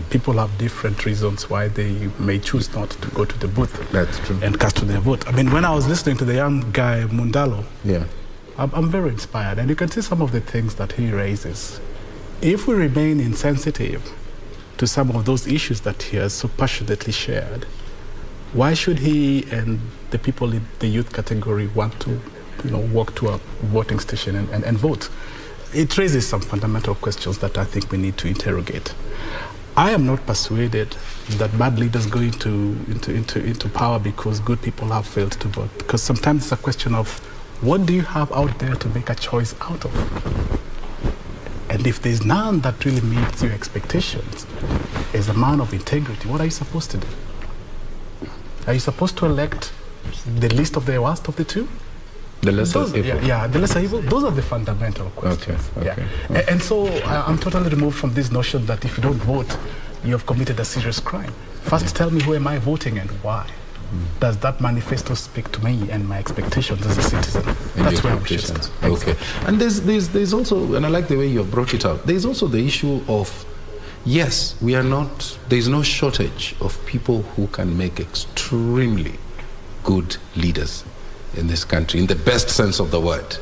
S3: People have different reasons why they may choose not to go to the booth.
S1: That's true.
S3: And cast their vote. I mean, when I was listening to the young guy, Mundalo, I'm very inspired. And you can see some of the things that he raises. If we remain insensitive to some of those issues that he has so passionately shared, why should he and the people in the youth category want to walk to a voting station and vote? It raises some fundamental questions that I think we need to interrogate. I am not persuaded that bad leaders go into power because good people have failed to vote. Because sometimes it's a question of what do you have out there to make a choice out of? And if there's none that really meets your expectations, as a man of integrity, what are you supposed to do? Are you supposed to elect the least of the worst of the two?
S1: The lesser evil.
S3: Yeah, the lesser evil. Those are the fundamental questions. Okay. And so I'm totally removed from this notion that if you don't vote, you have committed a serious crime. First, tell me who am I voting and why. Does that manifesto speak to me and my expectations as a citizen? That's where we should start.
S1: Okay. And there's also, and I like the way you have brought it out, there's also the issue of, yes, there's no shortage of people who can make extremely good leaders in this country, in the best sense of the word.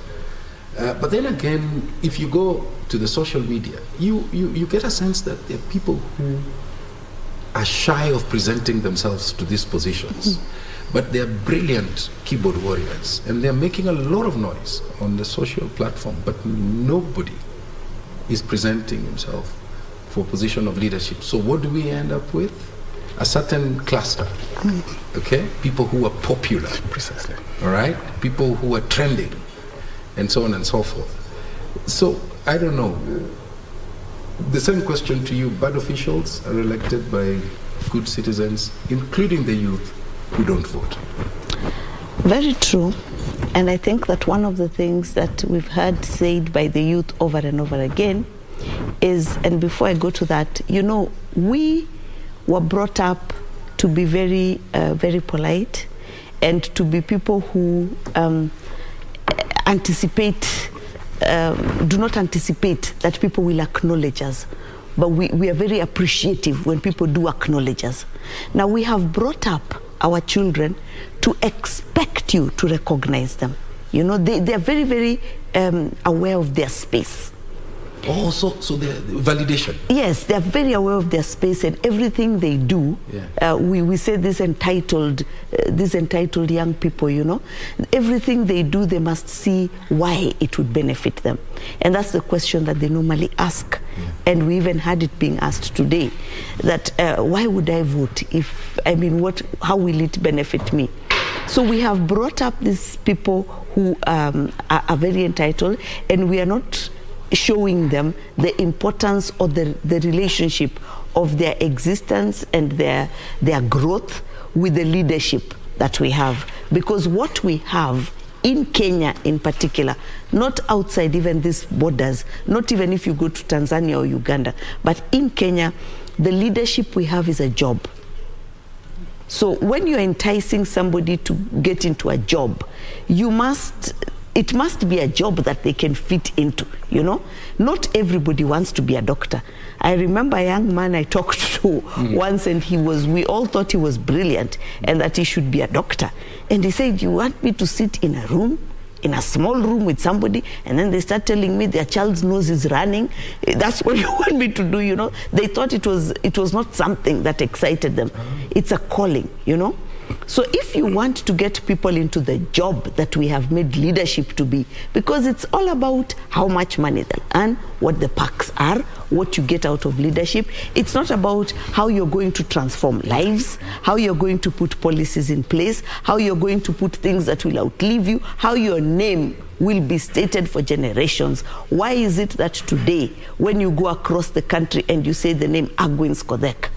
S1: But then again, if you go to the social media, you get a sense that there are people who are shy of presenting themselves to these positions. But they're brilliant keyboard warriors, and they're making a lot of noise on the social platform, but nobody is presenting himself for a position of leadership. So what do we end up with? A certain cluster, okay? People who are popular.
S3: Precisely.
S1: All right? People who are trending, and so on and so forth. So, I don't know. The same question to you. Bad officials are elected by good citizens, including the youth who don't vote.
S2: Very true. And I think that one of the things that we've heard said by the youth over and over again is, and before I go to that, you know, we were brought up to be very, very polite and to be people who do not anticipate that people will acknowledge us. But we are very appreciative when people do acknowledge us. Now, we have brought up our children to expect you to recognize them. You know, they are very, very aware of their space.
S1: Oh, so the validation.
S2: Yes, they are very aware of their space, and everything they do. Yeah. We say these entitled young people. You know, everything they do, they must see why it would benefit them, and that's the question that they normally ask. Yeah. And we even had it being asked today, that why would I vote? How will it benefit me? So we have brought up these people who are very entitled, and we are not showing them the importance or the relationship of their existence and their growth with the leadership that we have. Because what we have in Kenya in particular, not outside even these borders, not even if you go to Tanzania or Uganda, but in Kenya, the leadership we have is a job. So when you're enticing somebody to get into a job, it must be a job that they can fit into, you know? Not everybody wants to be a doctor. I remember a young man I talked to once, and we all thought he was brilliant and that he should be a doctor. And he said, you want me to sit in a room, in a small room with somebody, and then they start telling me their child's nose is running? That's what you want me to do, you know? They thought it was not something that excited them. It's a calling, you know? So if you want to get people into the job that we have made leadership to be, because it's all about how much money they'll earn, what the perks are, what you get out of leadership. It's not about how you're going to transform lives, how you're going to put policies in place, how you're going to put things that will outlive you, how your name will be stated for generations. Why is it that today, when you go across the country and you say the name Agwins Kodek,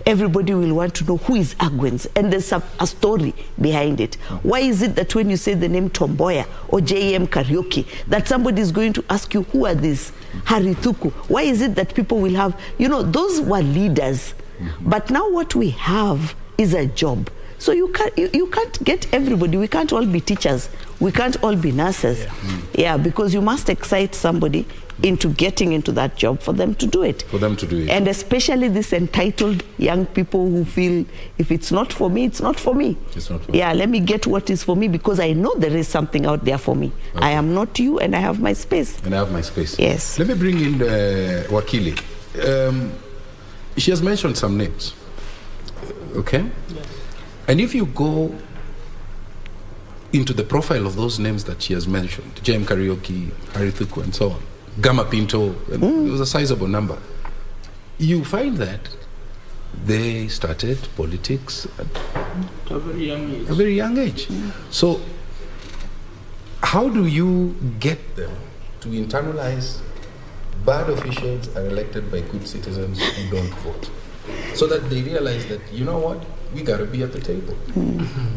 S2: everybody will want to know who is Agwins, and there's a story behind it. Why is it that when you say the name Mboya or JM Karaoke, that somebody is going to ask you, who are these? Harithuku. Why is it that people will have, you know, those were leaders. But now what we have is a job. So you can't get everybody. We can't all be teachers. We can't all be nurses. Yeah, because you must excite somebody into getting into that job for them to do it. And especially these entitled young people who feel, if it's not for me, it's not for me.
S1: It's not for me.
S2: Yeah, let me get what is for me, because I know there is something out there for me. Okay. I am not you, and I have my space.
S1: And I have my space.
S2: Yes.
S1: Let me bring in Wakili. She has mentioned some names. Okay? Yes. And if you go into the profile of those names that she has mentioned, JM Karaoke, Harithuku, and so on, Gama Pinto, and it was a sizable number, you find that they started politics at a very young age. So how do you get them to internalize bad officials are elected by good citizens who don't vote, so that they realize that, you know what, we got to be at the table.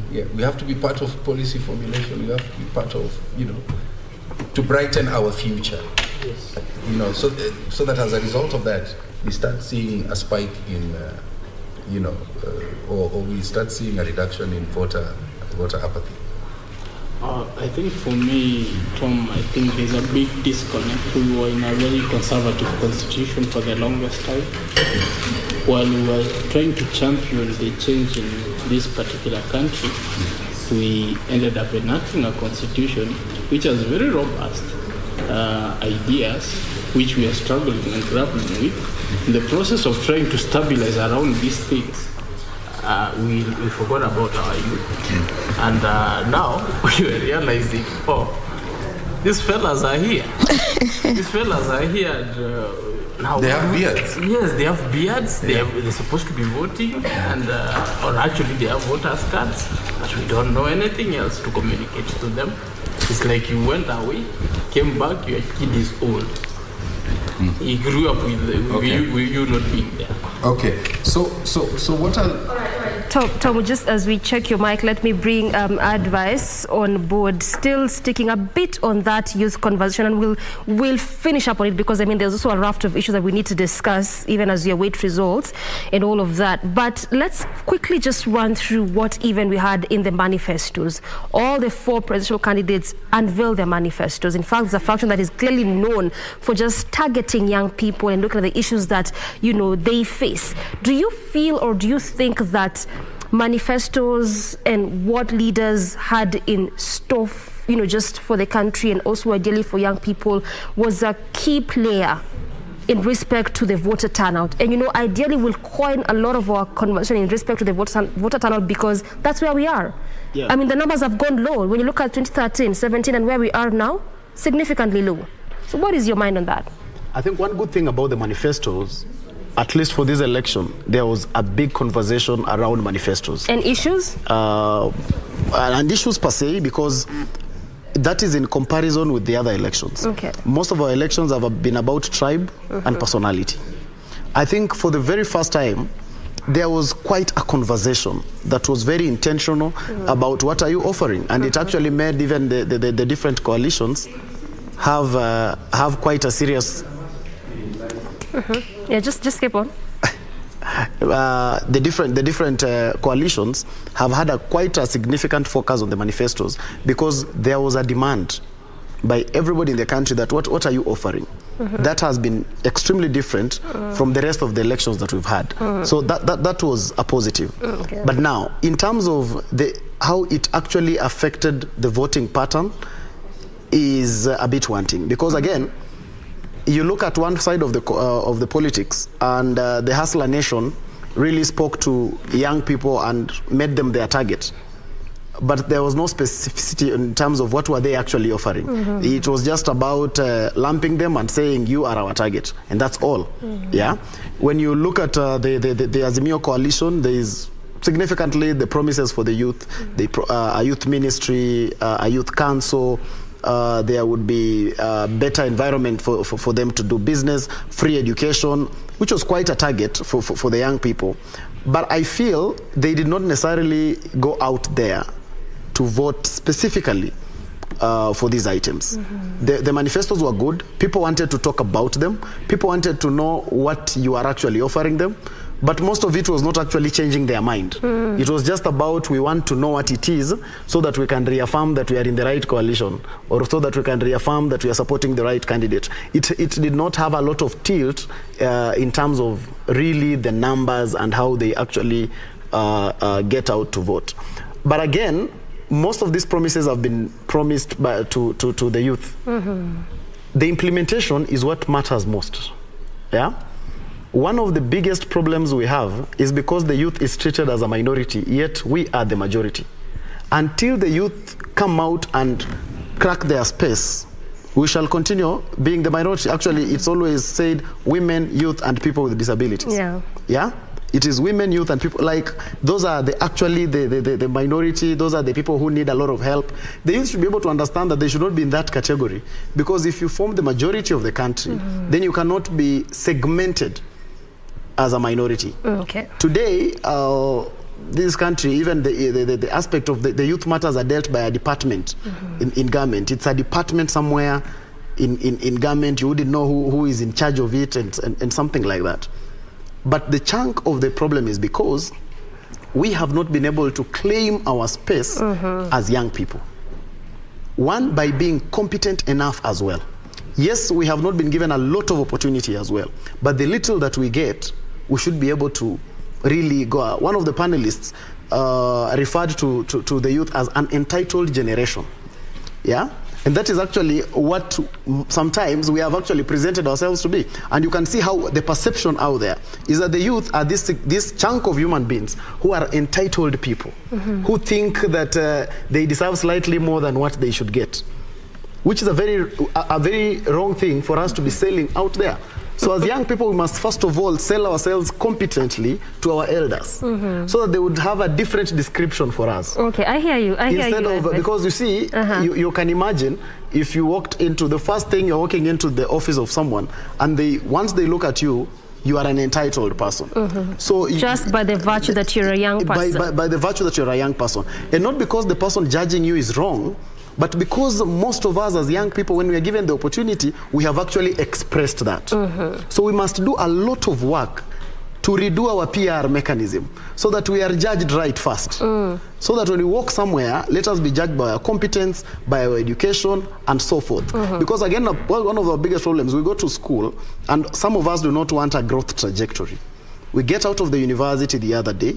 S1: Yeah, we have to be part of policy formulation. We have to be part of, you know, to brighten our future. Yes. You know, so that as a result of that, we start seeing a spike in, you know, or we start seeing a reduction in voter apathy.
S4: I think for me, Tom, I think there's a big disconnect. We were in a very conservative constitution for the longest time. While we were trying to champion the change in this particular country, we ended up enacting a constitution which was very robust. ideas which we are struggling and grappling with. In the process of trying to stabilize around these things, we forgot about our youth. And now we are realizing, these fellas are here. These fellas are here. Now
S1: they have beards.
S4: Yes, they have beards. They're supposed to be voting, and or actually they have voters cards, but we don't know anything else to communicate to them. It's like you went away, came back, your kid is old. He grew up with you not being there.
S1: Okay, so what are...
S5: Tom, just as we check your mic, let me bring advice on board. Still sticking a bit on that youth conversation, and we'll finish up on it, because I mean there's also a raft of issues that we need to discuss even as we await results and all of that. But let's quickly just run through what even we had in the manifestos. All the 4 presidential candidates unveiled their manifestos. In fact, it's a faction that is clearly known for just targeting young people and looking at the issues that, you know, they face. Do you feel, or do you think that manifestos and what leaders had in store, you know, just for the country and also ideally for young people, was a key player in respect to the voter turnout? And, you know, ideally we'll coin a lot of our conversation in respect to the voter turnout, because that's where we are. Yeah. I mean, the numbers have gone low. When you look at 2013, 17, and where we are now, significantly low. So what is your mind on that?
S6: I think one good thing about the manifestos, at least for this election, there was a big conversation around manifestos. And
S5: issues?
S6: And issues per se, because that is in comparison with the other elections.
S5: Okay.
S6: Most of our elections have been about tribe and personality. I think for the very first time, there was quite a conversation that was very intentional about what are you offering. And it actually made even the different coalitions have quite a serious...
S5: Yeah, just keep on.
S6: The different coalitions have had quite a significant focus on the manifestos, because there was a demand by everybody in the country that what are you offering? That has been extremely different from the rest of the elections that we've had. So that was a positive.
S5: Okay.
S6: But now, in terms of how it actually affected the voting pattern, is a bit wanting, because again, you look at one side of the politics, and the Hustler Nation really spoke to young people and made them their target. But there was no specificity in terms of what were they actually offering. It was just about lumping them and saying, you are our target, and that's all. Yeah. When you look at the Azimio coalition, there is significantly the promises for the youth, a youth ministry, a youth council. There would be a better environment for them to do business, free education, which was quite a target for the young people. But I feel they did not necessarily go out there to vote specifically for these items. The manifestos were good. People wanted to talk about them. People wanted to know what you are actually offering them. But most of it was not actually changing their mind. It was just about, we want to know what it is so that we can reaffirm that we are in the right coalition, or so that we can reaffirm that we are supporting the right candidate. It did not have a lot of tilt in terms of really the numbers and how they actually get out to vote. But again, most of these promises have been promised to the youth. The implementation is what matters most. Yeah? One of the biggest problems we have is because the youth is treated as a minority, yet we are the majority. Until the youth come out and crack their space, we shall continue being the minority. Actually, it's always said women, youth, and people with disabilities.
S5: Yeah.
S6: Yeah? It is women, youth, and people, like, those are actually the minority. Those are the people who need a lot of help. The youth should be able to understand that they should not be in that category. Because if you form the majority of the country, then you cannot be segmented as a minority.
S5: Okay.
S6: Today, this country, even the aspect of the youth matters are dealt by a department in government. It's a department somewhere in government. You wouldn't know who is in charge of it and something like that. But the chunk of the problem is because we have not been able to claim our space as young people. One, by being competent enough as well. Yes, we have not been given a lot of opportunity as well. But the little that we get, we should be able to really go out. One of the panelists referred to the youth as an entitled generation. Yeah? And that is actually what sometimes we have actually presented ourselves to be. And you can see how the perception out there is that the youth are this chunk of human beings who are entitled people, who think that they deserve slightly more than what they should get, which is a very wrong thing for us to be selling out there. So as young people, we must first of all sell ourselves competently to our elders, so that they would have a different description for us.
S5: Okay, I hear you.
S6: Instead of, because you see, you can imagine if you walked into, the first thing you're walking into the office of someone, and once they look at you, you are an entitled person. So
S5: just by the virtue that you're a young person.
S6: By the virtue that you're a young person. And not because the person judging you is wrong, but because most of us as young people, when we are given the opportunity, we have actually expressed that. So we must do a lot of work to redo our PR mechanism so that we are judged right first. So that when we walk somewhere, let us be judged by our competence, by our education, and so forth. Because again, one of the biggest problems, we go to school, and some of us do not want a growth trajectory. We get out of the university the other day,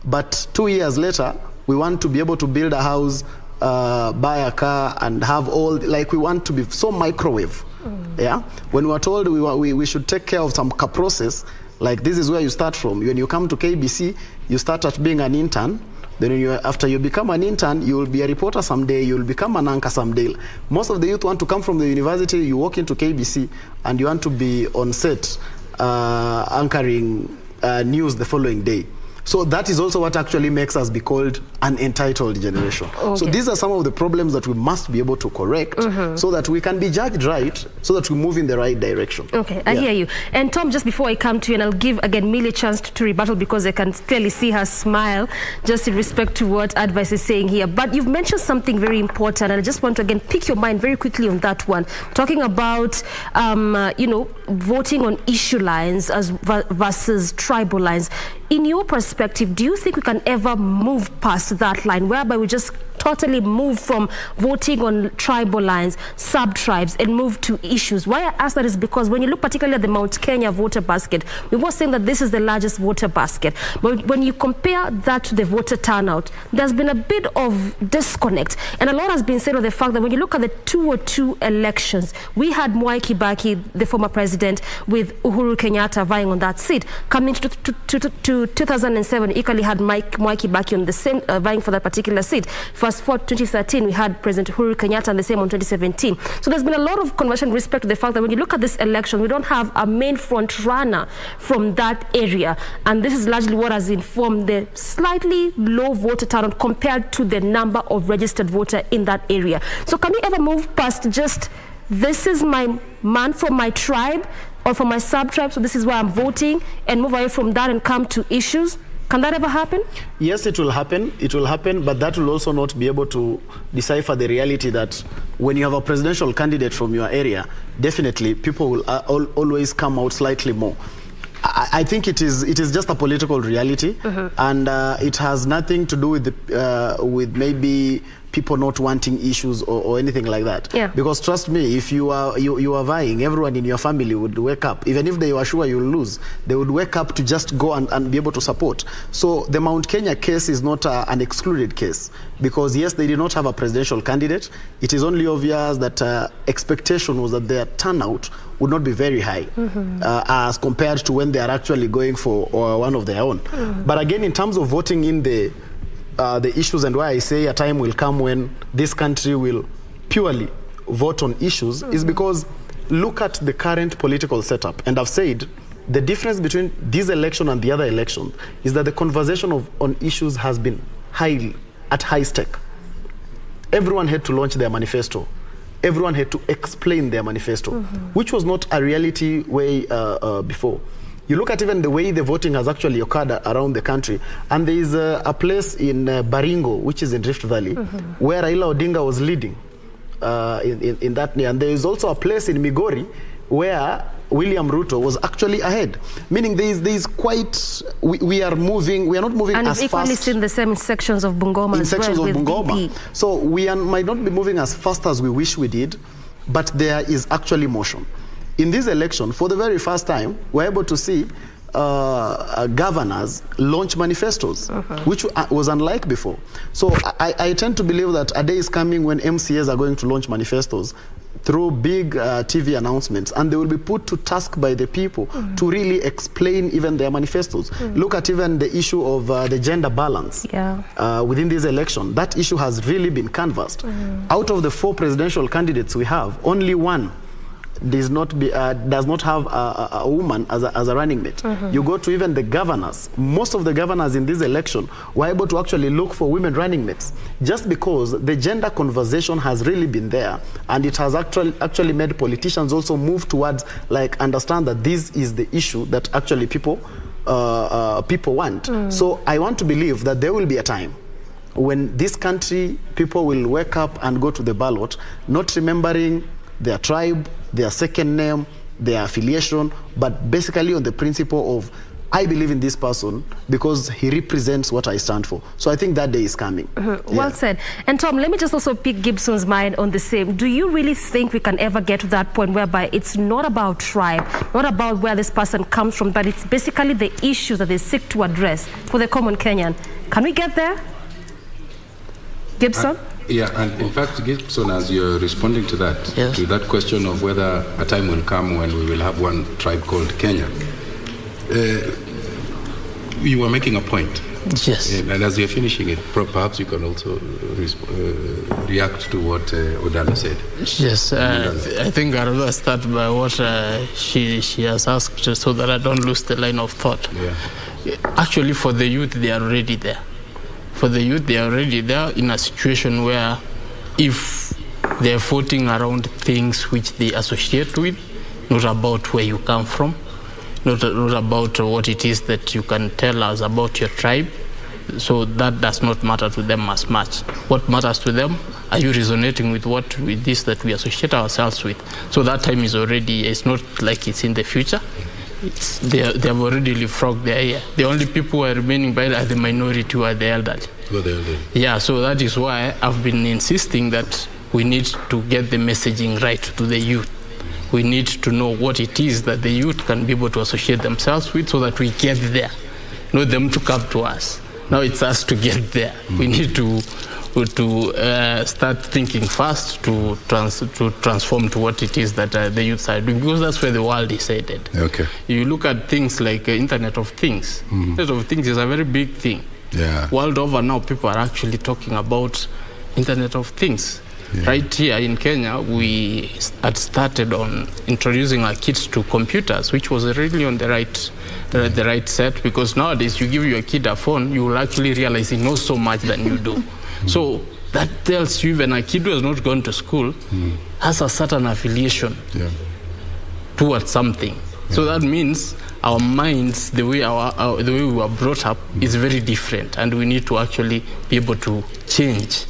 S6: but 2 years later, we want to be able to build a house, buy a car, and have all, like, we want to be so microwave. Yeah, when we were told we should take care of some process, like this is where you start from. When you come to KBC, you start at being an intern. Then after you become an intern, you will be a reporter someday, you will become an anchor someday. Most of the youth want to come from the university, you walk into KBC, and you want to be on set anchoring news the following day. So that is also what actually makes us be called an entitled generation. So these are some of the problems that we must be able to correct so that we can be judged right, so that we move in the right direction.
S5: Okay, I hear you. And Tom, just before I come to you, and I'll give again Millie a chance to rebuttal, because I can clearly see her smile just in respect to what Advice is saying here. But you've mentioned something very important, and I just want to again pick your mind very quickly on that one. Talking about, you know, voting on issue lines versus tribal lines. In your perspective, do you think we can ever move past that line, whereby we just totally move from voting on tribal lines, sub-tribes, and move to issues? Why I ask that is because when you look particularly at the Mount Kenya voter basket, we were saying that this is the largest voter basket. But when you compare that to the voter turnout, there's been a bit of disconnect. And a lot has been said of the fact that when you look at the 202 elections, we had Mwai Kibaki, the former president, with Uhuru Kenyatta vying on that seat. Coming to 2007, equally had Mwai Kibaki on the same, vying for that particular seat. Fast forward 2013, we had President Uhuru Kenyatta and the same on 2017. So there's been a lot of conversation with respect to the fact that when you look at this election, we don't have a main front runner from that area. And this is largely what has informed the slightly low voter turnout compared to the number of registered voters in that area. So can we ever move past just, this is my man from my tribe or from my sub-tribe, so this is where I'm voting, and move away from that and come to issues? Can that ever happen?
S6: Yes, it will happen. It will happen, but that will also not be able to decipher the reality that when you have a presidential candidate from your area, definitely people will always come out slightly more. I think it is just a political reality, and it has nothing to do with maybe people not wanting issues or anything like that. Yeah. Because trust me, if you are vying, everyone in your family would wake up. Even if they were sure you'll lose, they would wake up to just go and be able to support. So the Mount Kenya case is not an excluded case, because yes, they did not have a presidential candidate. It is only obvious that expectation was that their turnout would not be very high as compared to when they are actually going for one of their own. But again, in terms of voting in the issues, and why I say a time will come when this country will purely vote on issues, is because look at the current political setup. And I've said the difference between this election and the other election is that the conversation on issues has been at high stake. Everyone had to launch their manifesto. Everyone had to explain their manifesto, which was not a reality way before. You look at even the way the voting has actually occurred around the country, and there is a place in Baringo, which is in Rift Valley, where Raila Odinga was leading in that near. And there is also a place in Migori where William Ruto was actually ahead. Meaning there is quite, we are not moving
S5: and
S6: as fast.
S5: And equally seen the same sections of Bungoma as well with BP.
S6: So we might not be moving as fast as we wish we did, but there is actually motion. In this election, for the very first time, we're able to see governors launch manifestos, which was unlike before. So I tend to believe that a day is coming when MCAs are going to launch manifestos through big TV announcements, and they will be put to task by the people to really explain even their manifestos. Look at even the issue of the gender balance within this election. That issue has really been canvassed. Out of the 4 presidential candidates we have, only one does not have a woman as a running mate. You go to even the governors. Most of the governors in this election were able to actually look for women running mates, just because the gender conversation has really been there, and it has actually made politicians also move towards like understand that this is the issue that actually people want. So I want to believe that there will be a time when this country people will wake up and go to the ballot, not remembering their tribe, their second name, their affiliation, but basically on the principle of, I believe in this person because he represents what I stand for. So I think that day is coming.
S5: Well said. And Tom, let me just also pick Gibson's mind on the same. Do you really think we can ever get to that point whereby it's not about tribe, not about where this person comes from, but it's basically the issues that they seek to address for the common Kenyan? Can we get there? Gibson?
S1: Yeah, and in fact, Gibson, as you're responding to that question of whether a time will come when we will have one tribe called Kenya, you were making a point.
S4: Yes.
S1: And as you're finishing it, perhaps you can also react to what Odala said.
S4: Yes, I think I'll rather start by what she has asked so that I don't lose the line of thought. Actually, for the youth, they are already there. For the youth, they are already there in a situation where if they're voting around things which they associate with, not about where you come from, not about what it is that you can tell us about your tribe, so that does not matter to them as much. What matters to them, are you resonating with this that we associate ourselves with? So that time is already, it's not like it's in the future. They have already leapfrogged their year. The only people who are remaining by are the minority who are the elderly. Yeah, so that is why I've been insisting that we need to get the messaging right to the youth. We need to know what it is that the youth can be able to associate themselves with so that we get there, not them to come to us. Now it's us to get there. We need to start thinking fast to transform to what it is that the youths are doing, because that's where the world is headed. You look at things like Internet of Things. Internet of Things is a very big thing. World over now, people are actually talking about Internet of Things. Right here in Kenya, we had started on introducing our kids to computers, which was really on the right set, because nowadays you give your kid a phone, you will actually realize he knows so much than you do. So that tells you even a kid who has not gone to school has a certain affiliation towards something. So that means our minds, the way we were brought up, is very different, and we need to actually be able to change.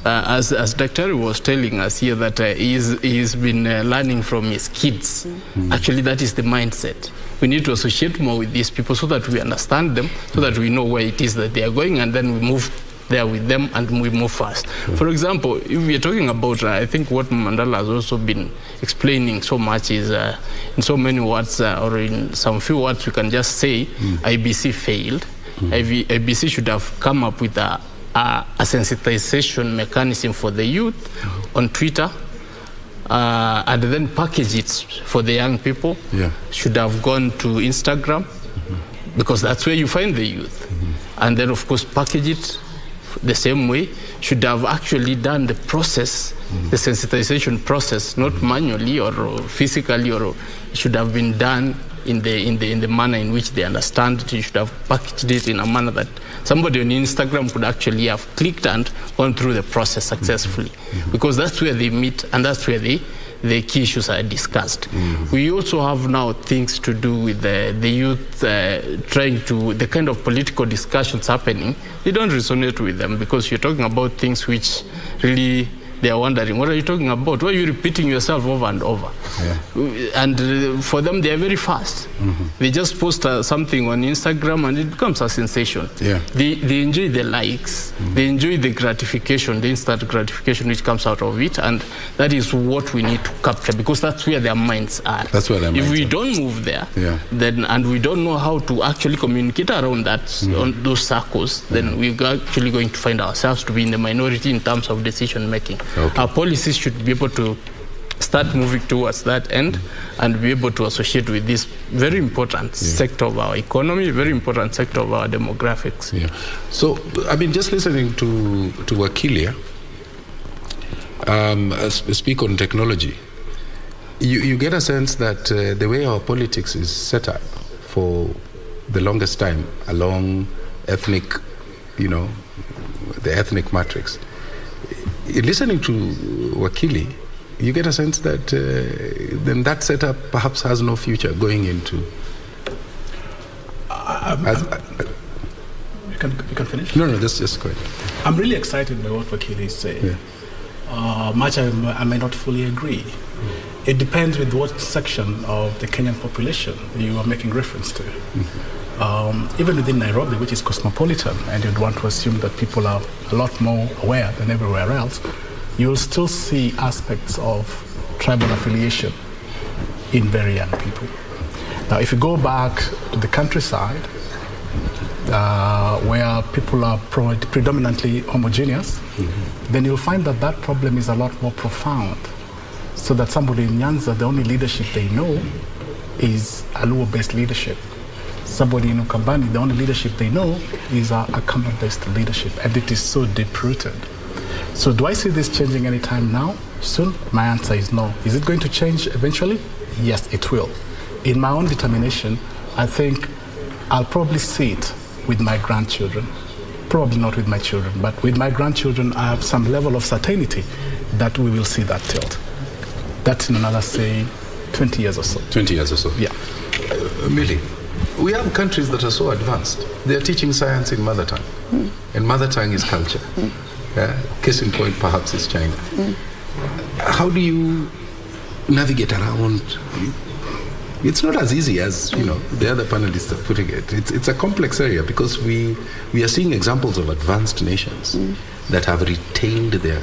S4: As Dr. was telling us here that he's been learning from his kids. Actually, that is the mindset. We need to associate more with these people so that we understand them, so that we know where it is that they are going, and then we move there with them and we move fast. For example, if we are talking about, I think what Mandela has also been explaining so much is, in so many words, or in some few words, we can just say IBC failed. IBC should have come up with a sensitization mechanism for the youth on Twitter, and then package it for the young people. Should have gone to Instagram, because that's where you find the youth. And then, of course, package it the same way. Should have actually done the process, the sensitization process, not manually or physically, or it should have been done in the manner in which they understand it. You should have packaged it in a manner that somebody on Instagram could actually have clicked and gone through the process successfully, because that's where they meet and that's where the key issues are discussed. We also have now things to do with the youth trying to, the kind of political discussions happening, they don't resonate with them, because you're talking about things which really they are wondering, what are you talking about? Why are you repeating yourself over and over? And for them, they are very fast. They just post something on Instagram and it becomes a sensation. They enjoy the likes, they enjoy the gratification, the instant gratification which comes out of it, and that is what we need to capture, because that's where their minds are. That's where their minds are. If we don't move there, then, and we don't know how to actually communicate around that, on those circles, then we're actually going to find ourselves to be in the minority in terms of decision making. Our policies should be able to start moving towards that end and be able to associate with this very important sector of our economy, very important sector of our demographics.
S1: So, I mean, just listening to Okello speak on technology, you get a sense that the way our politics is set up for the longest time along ethnic, the ethnic matrix. Listening to Okello, you get a sense that then that setup perhaps has no future going into.
S3: You can finish?
S1: No, just go ahead.
S3: I'm really excited by what Okello is saying. Much I may not fully agree. It depends with what section of the Kenyan population you are making reference to. Even within Nairobi, which is cosmopolitan, and you'd want to assume that people are a lot more aware than everywhere else, you'll still see aspects of tribal affiliation in very young people. Now, if you go back to the countryside, where people are predominantly homogeneous, then you'll find that that problem is a lot more profound. So that somebody in Nyanza, the only leadership they know is a Luo-based leadership. Somebody in Ukambani, the only leadership they know is a Kamba-based leadership, and it is so deep-rooted. So do I see this changing anytime now, soon? My answer is no. Is it going to change eventually? Yes, it will. In my own determination, I think I'll probably see it with my grandchildren. Probably not with my children, but with my grandchildren, I have some level of certainty that we will see that tilt. That's in another, say, 20 years or so.
S1: 20 years or so.
S3: Yeah.
S1: Millie, we have countries that are so advanced. They're teaching science in mother tongue. And mother tongue is culture. Case in point, perhaps, is China. How do you navigate around? It's not as easy as, the other panelists are putting it. It's a complex area because we are seeing examples of advanced nations that have retained their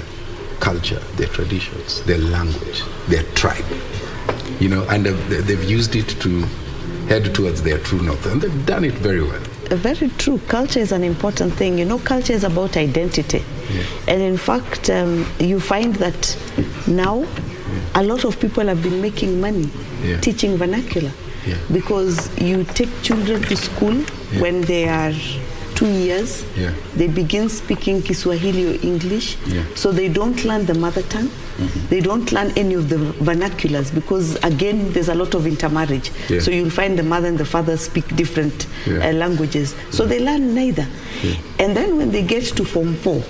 S1: culture, their traditions, their language, their tribe, and they've used it to head towards their true north, and they've done it very well.
S2: Very true. Culture is an important thing. Culture is about identity. And in fact, you find that now a lot of people have been making money teaching vernacular because you take children to school when they are 2 years, they begin speaking Kiswahili or English, so they don't learn the mother tongue, they don't learn any of the vernaculars because, again, there's a lot of intermarriage. So you'll find the mother and the father speak different languages, so they learn neither. And then when they get to Form 4,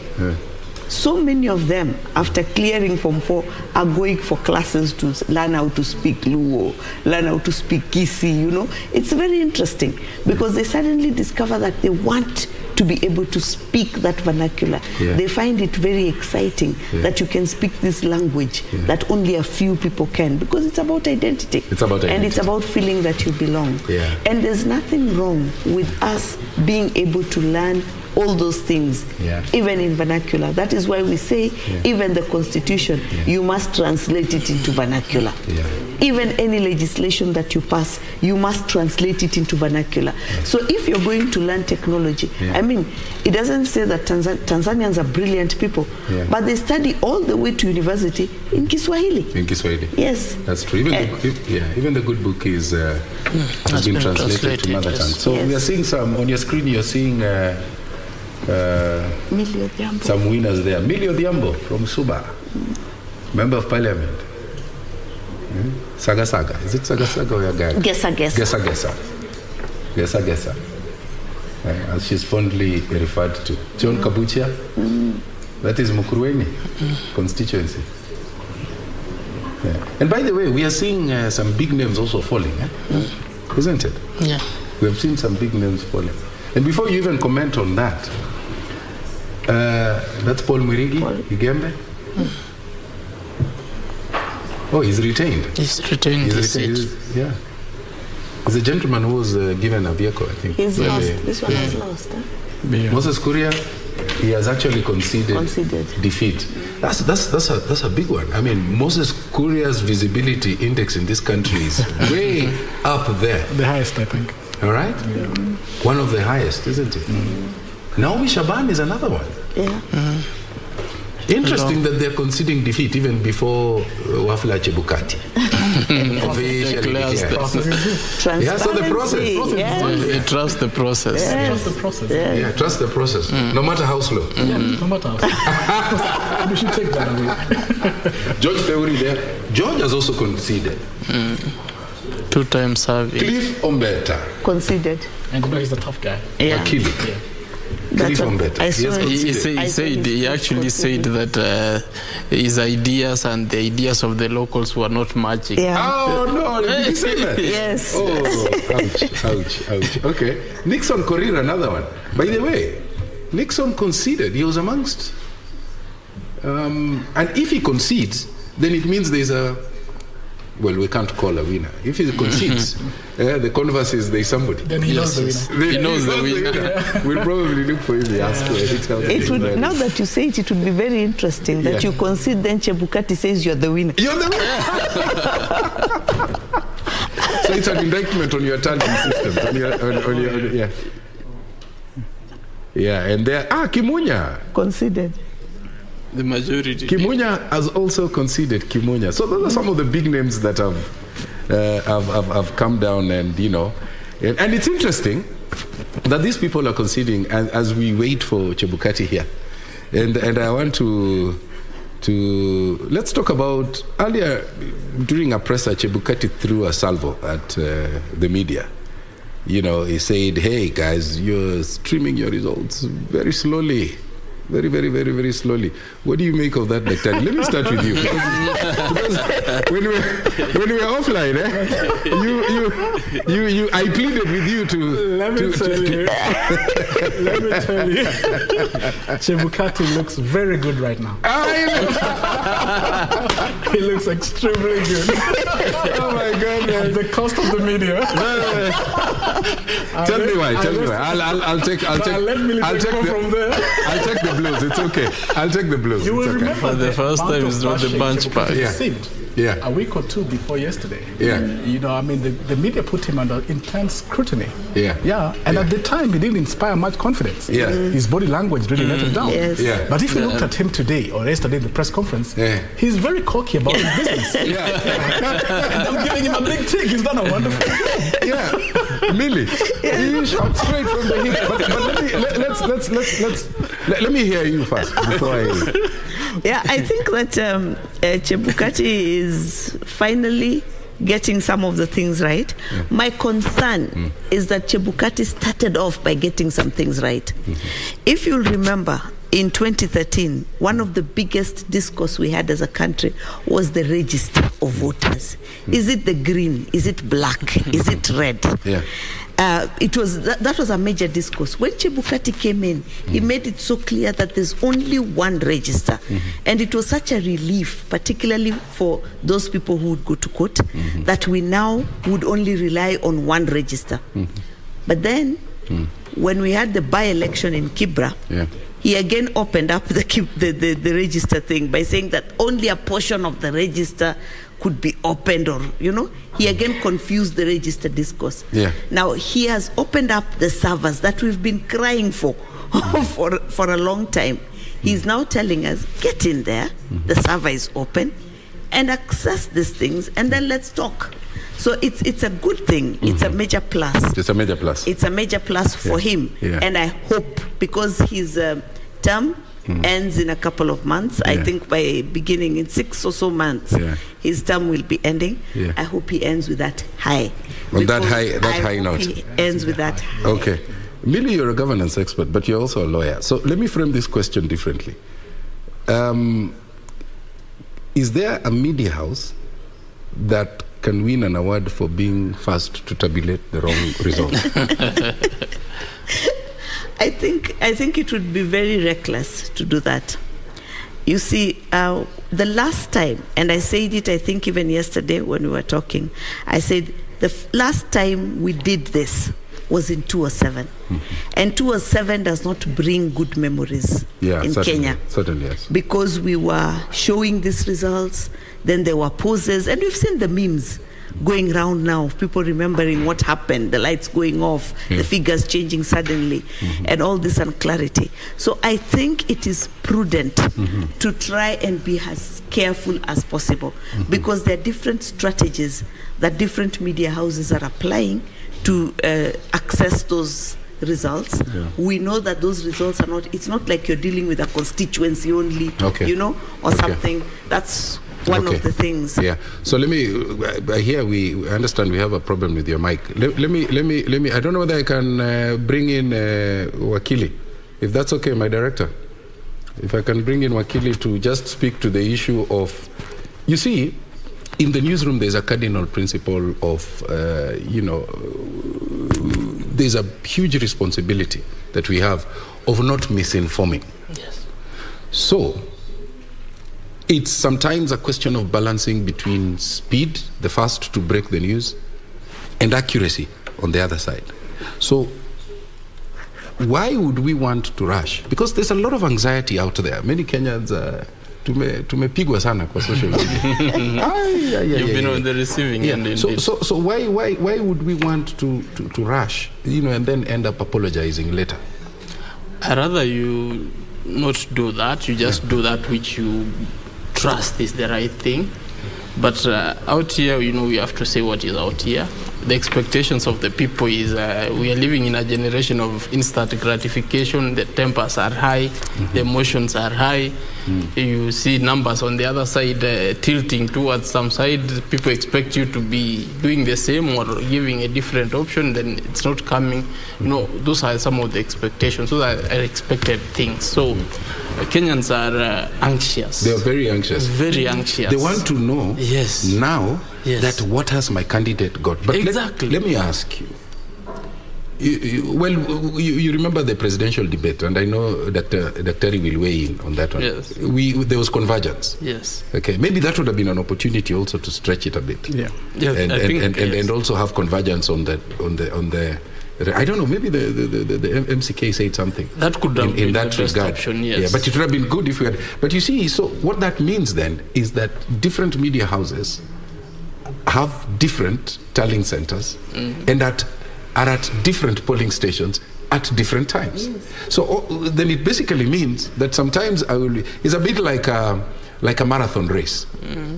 S2: so many of them, after clearing Form 4, are going for classes to learn how to speak Luo, learn how to speak Kisi, It's very interesting because they suddenly discover that they want to be able to speak that vernacular. They find it very exciting that you can speak this language that only a few people can, because it's about identity. It's about identity. And it's about feeling that you belong. And there's nothing wrong with us being able to learn all those things, even in vernacular. That is why we say, even the Constitution, you must translate it into vernacular. Even any legislation that you pass, you must translate it into vernacular. So if you're going to learn technology, I mean, it doesn't say that Tanzanians are brilliant people, but they study all the way to university in Kiswahili. In Kiswahili. Yes.
S1: That's true. Even the good book is has been translated to mother tongue. So we are seeing some, on your screen you're seeing some winners there. Millie Odhiambo from Suba, Member of Parliament. Saga Saga. Is it Saga Saga or Yaga?
S2: Gesa Gesa.
S1: Gesa Gesa. Gesa Gesa. As she's fondly referred to. John Kabuchia. That is Mukurweni constituency. And by the way, we are seeing some big names also falling, isn't it?
S4: Yeah.
S1: We have seen some big names falling. And before you even comment on that, that's Paul Mwirigi, Igembe. Oh, he's retained.
S4: He's retained his seat.
S1: Yeah. He's a gentleman who was given a vehicle, I think.
S2: He's lost. This one has lost. Huh?
S1: Yeah. Moses Kuria, he has actually conceded defeat. That's a big one. I mean, Moses Kuria's visibility index in this country is way up there.
S3: The highest, I think.
S1: All right? Yeah. One of the highest, isn't it? Naomi Shaban is another one.
S2: Yeah.
S1: Interesting that they're conceding defeat even before Wafula Chebukati.
S2: Yeah,
S1: so the process.
S4: They trust the process.
S3: Yes. Trust the process.
S2: Yes.
S1: Yeah, trust the process. No matter how slow.
S3: Yeah, no matter how slow. We should take that away.
S1: George Fewuri there. George has also conceded.
S4: 2 times serving.
S1: Cliff Ombeta.
S2: Conceded.
S3: And he's a tough guy.
S2: Yeah.
S1: Akili.
S3: Yeah.
S2: That's what I saw.
S4: He actually said that his ideas and the ideas of the locals were not matching.
S2: Yeah.
S1: Oh no, did he say that?
S2: Yes.
S1: Oh, ouch. Okay. Nixon Korir, another one. By the way, Nixon conceded. He was amongst. And if he concedes, then it means there's a. Well, we can't call a winner. If he concedes, the converse is there's somebody.
S3: Then he knows the winner.
S4: He knows the winner.
S1: We'll probably look for him.
S2: Now that you say it, it would be very interesting that you concede, then Chebukati says you're the winner.
S1: You're the winner. So it's an indictment on your tandem system. Yeah, and there, Kimunya
S2: conceded.
S4: The majority.
S1: Kimunya has also conceded. Kimunya. So those are some of the big names that have come down, and and it's interesting that these people are conceding as we wait for Chebukati here, and I want to let's talk about earlier during a presser. Chebukati threw a salvo at the media. He said, "Hey guys, you're streaming your results very slowly." Very, very, very, very slowly. What do you make of that, Dr.? Let me start with you. Because when we were offline, I pleaded with you to.
S3: Let me tell you. Chebukati looks very good right now. He looks extremely good.
S1: Oh my God!
S3: At the cost of the media.
S1: Tell me why. I'll take the blues. It's okay. I'll take the blues.
S3: You will remember
S4: the first time is not the bunch pack.
S1: Yeah.
S3: A week or two before yesterday.
S1: Yeah.
S3: The media put him under intense scrutiny.
S1: Yeah.
S3: Yeah. And at the time, he didn't inspire much confidence.
S1: Yeah.
S3: His body language really let him down.
S2: Yes.
S1: Yeah.
S3: But if you looked at him today or yesterday in the press conference, he's very cocky about his business. And I'm giving him a big tick. He's done a wonderful job.
S1: Yeah. Millie, you shot straight from the hip. But let me hear you first before I.
S2: Yeah, I think that Chebukati is finally getting some of the things right. Yeah. My concern is that Chebukati started off by getting some things right. If you'll remember, in 2013, one of the biggest discourse we had as a country was the register of voters. Is it the green? Is it black? Is it red?
S1: Yeah.
S2: That was a major discourse. When Chebukati came in, he made it so clear that there's only one register. And it was such a relief, particularly for those people who would go to court, that we now would only rely on one register. But then, when we had the by-election in Kibra, he again opened up the register thing by saying that only a portion of the register could be opened, or he again confused the register discourse. Now he has opened up the servers that we've been crying for for a long time. He's now telling us, get in there, the server is open, and access these things, and then let's talk. So it's a good thing. It's a major plus.
S1: It's a major plus.
S2: It's a major plus for him. And I hope, because his term ends in a couple of months, I think by beginning in 6 or so months, his term will be ending. I hope he ends with that high.
S1: On that high note.
S2: He ends with that high.
S1: Okay. Millie, you're a governance expert, but you're also a lawyer. So let me frame this question differently. Is there a media house that can win an award for being first to tabulate the wrong result?
S2: I think it would be very reckless to do that. You see, the last time, and I said it, I think even yesterday when we were talking, I said the last time we did this was in 2007. And 2007 does not bring good memories in Kenya.
S1: Certainly, yes.
S2: Because we were showing these results, then there were poses, and we've seen the memes going around now, people remembering what happened, the lights going off, the figures changing suddenly, and all this unclarity. So I think it is prudent to try and be as careful as possible, because there are different strategies that different media houses are applying to access those results. We know that those results are not, it's not like you're dealing with a constituency only, you know, or something. That's one of the things. Yeah.
S1: So let me. Here I understand we have a problem with your mic. Let me. I don't know whether I can bring in Wakili, if that's okay, my director. If I can bring in Wakili to just speak to the issue of, you see, in the newsroom there's a cardinal principle of, you know, there's a huge responsibility that we have of not misinforming.
S4: Yes.
S1: So it's sometimes a question of balancing between speed, the first to break the news, and accuracy on the other side. So why would we want to rush? Because there's a lot of anxiety out there. Many Kenyans tumepigwa sana kwa social media.
S4: You've been on the receiving end.
S1: So why would we want to rush, you know, and then end up apologizing later?
S4: I'd rather you not do that. You just do that which you trust is the right thing. But out here, you know, we have to say what is out here. The expectations of the people is we are living in a generation of instant gratification. The tempers are high, the emotions are high. You see numbers on the other side tilting towards some side. People expect you to be doing the same or giving a different option, then it's not coming. You know, those are some of the expectations. Those are expected things. So Kenyans are anxious.
S1: They are very anxious.
S4: Very anxious.
S1: They want to know now
S4: Yes.
S1: that what has my candidate got. But
S4: exactly.
S1: Let me ask you. You remember the presidential debate, and I know that Dr. will weigh in on that one.
S4: Yes.
S1: There was convergence.
S4: Yes.
S1: Okay. Maybe that would have been an opportunity also to stretch it a bit.
S3: Yeah.
S4: Yes,
S1: And also have convergence on the. I don't know. Maybe the MCK said something.
S4: That could have been
S1: in that
S4: the best
S1: regard.
S4: option, yes.
S1: Yeah, but it would have been good if we had. But you see, so what that means then is that different media houses have different tallying centers and are at different polling stations at different times. Yes. So then it basically means that sometimes it's a bit like a marathon race,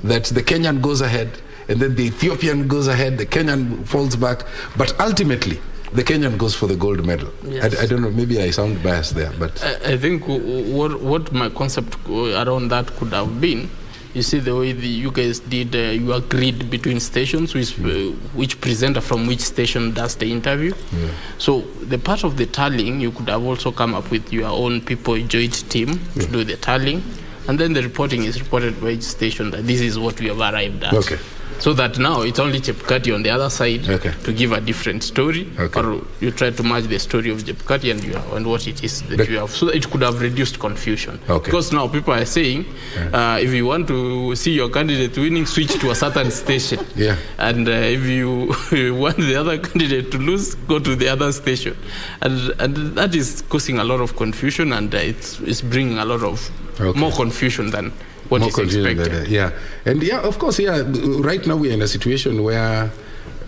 S1: that the Kenyan goes ahead and then the Ethiopian goes ahead, the Kenyan falls back, but ultimately the Kenyan goes for the gold medal. Yes. I don't know, maybe I sound biased there, but
S4: I think what my concept around that could have been, you see the way you guys did, you agreed between stations, which presenter from which station does the interview. Yeah. So the part of the tallying, you could have also come up with your own people joint team to do the tallying, and then the reporting is reported by each station that this is what we have arrived at.
S1: Okay.
S4: So that now it's only Chepkati on the other side to give a different story, or you try to match the story of Chepkati and what it is that you have. So it could have reduced confusion. Because now people are saying, if you want to see your candidate winning, switch to a certain station.
S1: Yeah.
S4: And if you want the other candidate to lose, go to the other station. And that is causing a lot of confusion, and it's bringing a lot of more confusion than what is expected.
S1: Yeah, and of course, right now we are in a situation where,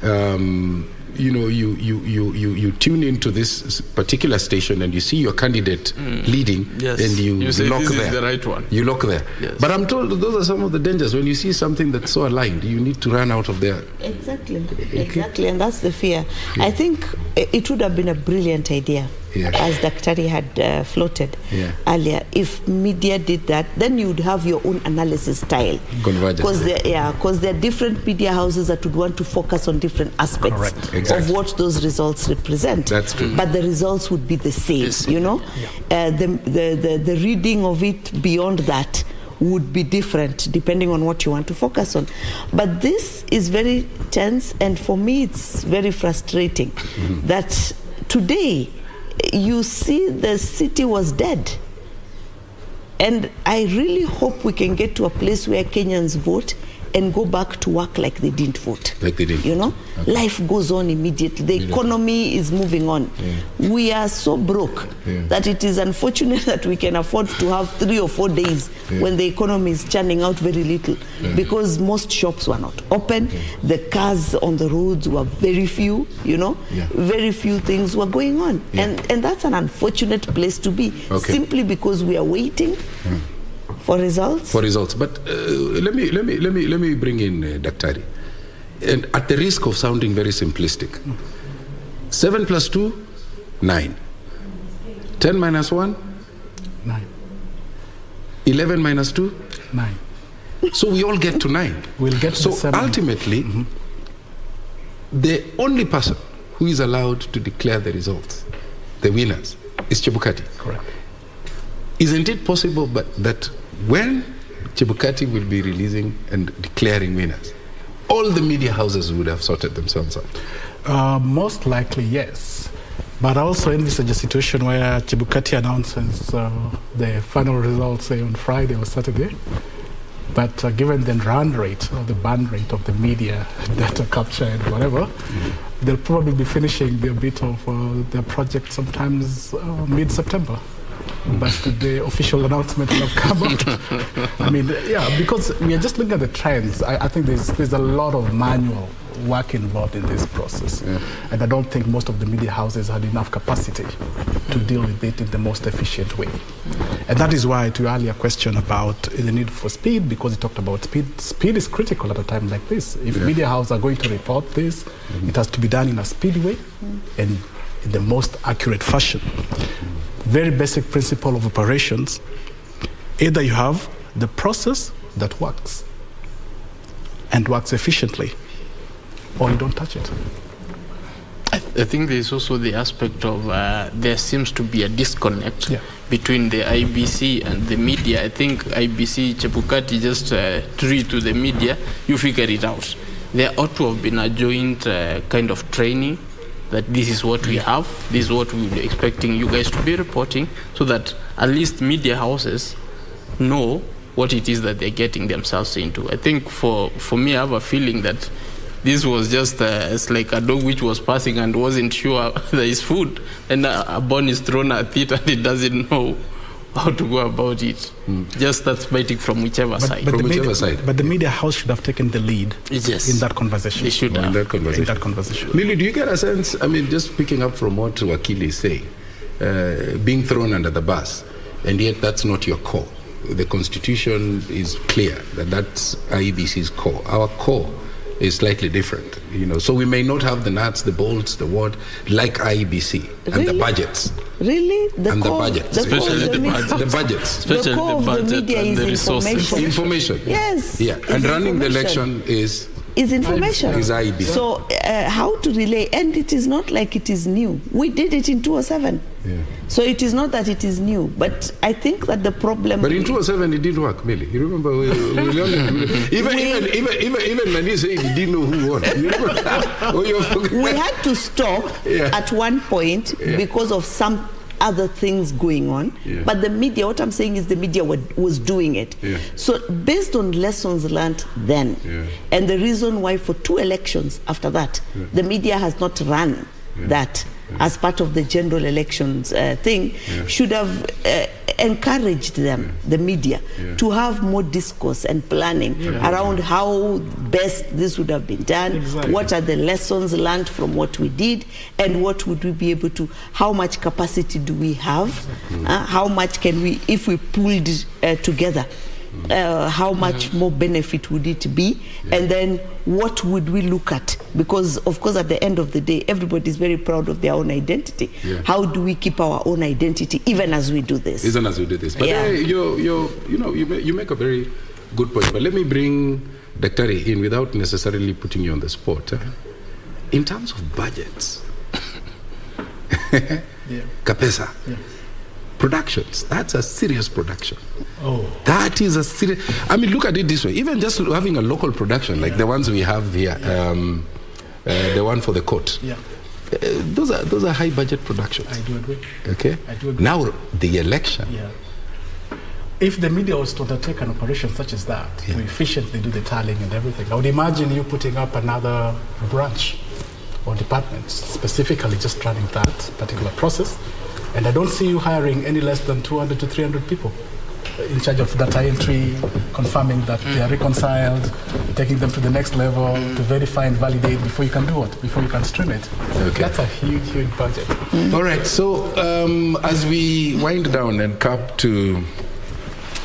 S1: you know, you tune into this particular station and you see your candidate leading, and you
S4: say
S1: lock
S4: this
S1: there.
S4: Is the right one.
S1: You lock there.
S4: Yes.
S1: But I'm told those are some of the dangers. When you see something that's so aligned, you need to run out of there.
S2: Exactly, and that's the fear. I think it would have been a brilliant idea. As Daktari had floated earlier, if media did that, then you would have your own analysis style. Because there are different media houses that would want to focus on different aspects of what those results represent.
S1: That's true.
S2: But the results would be the same, you know. The reading of it beyond that would be different depending on what you want to focus on. But this is very tense, and for me it's very frustrating that today you see the city was dead. And I really hope we can get to a place where Kenyans vote and go back to work like they didn't vote.
S1: Like they didn't.
S2: You know,
S1: okay.
S2: Life goes on immediately. The economy is moving on. Yeah. We are so broke that it is unfortunate that we can afford to have 3 or 4 days when the economy is churning out very little because most shops were not open. The cars on the roads were very few, you know, very few things were going on. And that's an unfortunate place to be simply because we are waiting for results?
S1: For results. But let me bring in Daktari. And at the risk of sounding very simplistic, 7 plus 2, 9. 10 minus 1?
S3: 9.
S1: 11 minus 2?
S3: 9.
S1: So we all get to 9.
S3: We'll get to 7.
S1: So ultimately, the only person who is allowed to declare the results, the winners, is Chebukati.
S3: Correct.
S1: Isn't it possible that when Chebukati will be releasing and declaring winners, all the media houses would have sorted themselves out?
S3: Most likely, yes. But I also envisage a situation where Chebukati announces the final results, say, on Friday or Saturday. But given the run rate or the burn rate of the media, data capture and whatever, they'll probably be finishing their bit of their project sometimes mid-September. But the official announcement will have come out. I mean, because we are just looking at the trends. I think there's a lot of manual work involved in this process. And I don't think most of the media houses had enough capacity to deal with it in the most efficient way. And that is why, to your earlier question about the need for speed, because you talked about speed, speed is critical at a time like this. If media houses are going to report this, it has to be done in a speedy way and in the most accurate fashion. Very basic principle of operations. Either you have the process that works and works efficiently, or you don't touch it.
S4: I think there's also the aspect of there seems to be a disconnect between the IBC and the media. I think IBC, Chebukati just threw to the media, you figure it out. There ought to have been a joint kind of training that this is what we have, this is what we'll be expecting you guys to be reporting, so that at least media houses know what it is that they're getting themselves into. I think for me, I have a feeling that this was just it's like a dog which was passing and wasn't sure there is food, and a bone is thrown at it and it doesn't know how to go about it. Just starts biting from whichever side.
S3: But the media house should have taken the lead in that conversation.
S4: They should have.
S3: In that conversation.
S1: Millie, do you get a sense, I mean, just picking up from what Wakili is saying, being thrown under the bus, and yet that's not your core. The Constitution is clear that that's IEBC's core. Our core is slightly different, you know. So we may not have the nuts, the bolts, the what, like IEBC, and the budgets.
S2: Really?
S1: The budgets.
S4: Especially the
S1: budgets.
S4: Especially
S2: the budget
S4: and the resources.
S1: Information.
S2: Yes.
S1: Yeah. And running the election is
S2: information.
S1: Is IEBC.
S2: So how to relay? And it is not like it is new. We did it in 2007.
S1: Yeah.
S2: So it is not that it is new, but I think that the problem.
S1: But in 2007 it did work, Millie. You remember? Even Nani said he didn't know who won. You remember?
S2: We had to stop at one point because of some other things going on. But the media, what I'm saying is the media was doing it. So based on lessons learned then, and the reason why for 2 elections after that, the media has not run that as part of the general elections thing, should have encouraged them, the media, to have more discourse and planning around how best this would have been done, what are the lessons learned from what we did, and what would we be able to, how much capacity do we have, how much can we, if we pulled together, how much more benefit would it be, and then what would we look at? Because of course at the end of the day everybody is very proud of their own identity. How do we keep our own identity even as we do this?
S1: But you make a very good point. But let me bring Daktari in without necessarily putting you on the spot. In terms of budgets, Kapesa. Productions, that's a serious production. That is a serious, I mean, look at it this way. Even just having a local production like the ones we have here, the one for the court, those are high budget productions.
S3: I do agree.
S1: Okay.
S3: I do agree.
S1: Now the election,
S3: if the media was to undertake an operation such as that, to efficiently do the tallying and everything, I would imagine you putting up another branch or department specifically just running that particular process. And I don't see you hiring any less than 200 to 300 people in charge of data entry, confirming that they are reconciled, taking them to the next level to verify and validate before you can do it, before you can stream it. Okay. That's a huge, huge budget.
S1: All right, so as we wind down and come to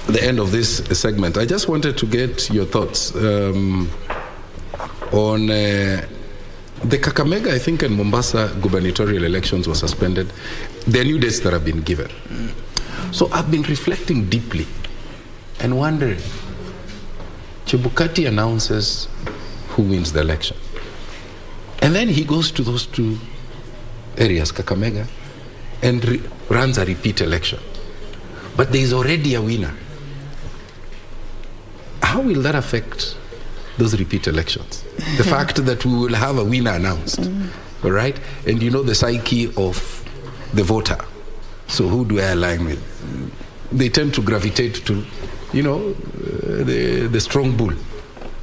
S1: the end of this segment, I just wanted to get your thoughts on the Kakamega, I think, and Mombasa gubernatorial elections were suspended. There are new dates that have been given. So I've been reflecting deeply and wondering, Chebukati announces who wins the election. And then he goes to those two areas, Kakamega, and runs a repeat election. But there is already a winner. How will that affect those repeat elections? The fact that we will have a winner announced, all right? And you know the psyche of the voter. So who do I align with? They tend to gravitate to, you know, the strong bull,